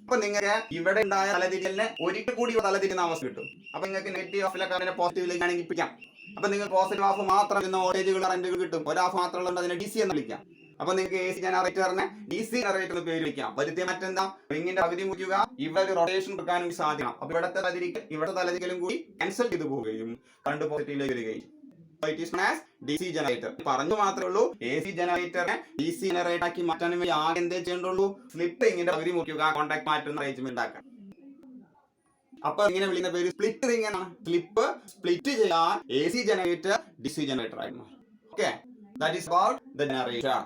അപ്പൊ നിങ്ങൾക്ക് ഇവിടെ ഉണ്ടായ തലതിരിയലിന് ഒരിക്കൽ കൂടി തലതിരിയുന്ന അവസ്ഥ കിട്ടും. അപ്പൊ നിങ്ങൾക്ക് നെഗറ്റീവ് ഹാഫിലെ കറന്റ് പോസിറ്റീവിലേക്ക് ആണെങ്കിൽ പിടിക്കാം. അപ്പൊ നിങ്ങൾക്ക് പോസിറ്റീവ് ഹാഫ് മാത്രം വരുന്ന വോൾട്ടേജുകൾ കറന്റുകൾ കിട്ടും. ഒരു ഹാഫ് മാത്രം ഉള്ളത് അതിനെ DC എന്ന് വിളിക്കാം. അപ്പൊ നിങ്ങൾക്ക് AC ജനറേറ്ററിനെ DC ജനറേറ്റർ എന്ന് പേര് വിളിക്കാം. വരുത്തിയ മറ്റെന്താ, റിങ്ങിന്റെ പകുതി മുറിക്കുക, ഇവിടെ ഒരു റൊട്ടേഷൻ എടുക്കാനും സാധിക്കണം. അപ്പൊ ഇവിടുത്തെ തലതിരിക്കലും കൂടി ക്യാൻസൽ ചെയ്തു പോവുകയും കറണ്ട് പോസിറ്റീവിലേക്ക് വരികയും. It is known as DC generator. പറഞ്ഞു മാത്രമേ ഉള്ളൂ. AC ജനറേറ്ററിനെ DC ജനറേറ്റർ ആക്കി മാറ്റാൻ വേണ്ടി ആകെ എന്തേ ചെയ്യേണ്ടുള്ളൂ, സ്ലിപ്പ് റിങ്ങിന്റെ പകുതി മുറിക്കുക, കോൺടാക്ട് മാറ്റുന്ന അറേഞ്ച്മെന്റ് ആക്കാം. അപ്പൊ ഇങ്ങനെ വിളിക്കുന്ന പേര് സ്പ്ലിറ്റ് റിംഗ് എന്നാണ്. സ്പ്ലിറ്റ് ചെയ്യാൻ AC ജനറേറ്റർ DC ജനറേറ്റർ ആയി മാറും. Okay, that is about the generator.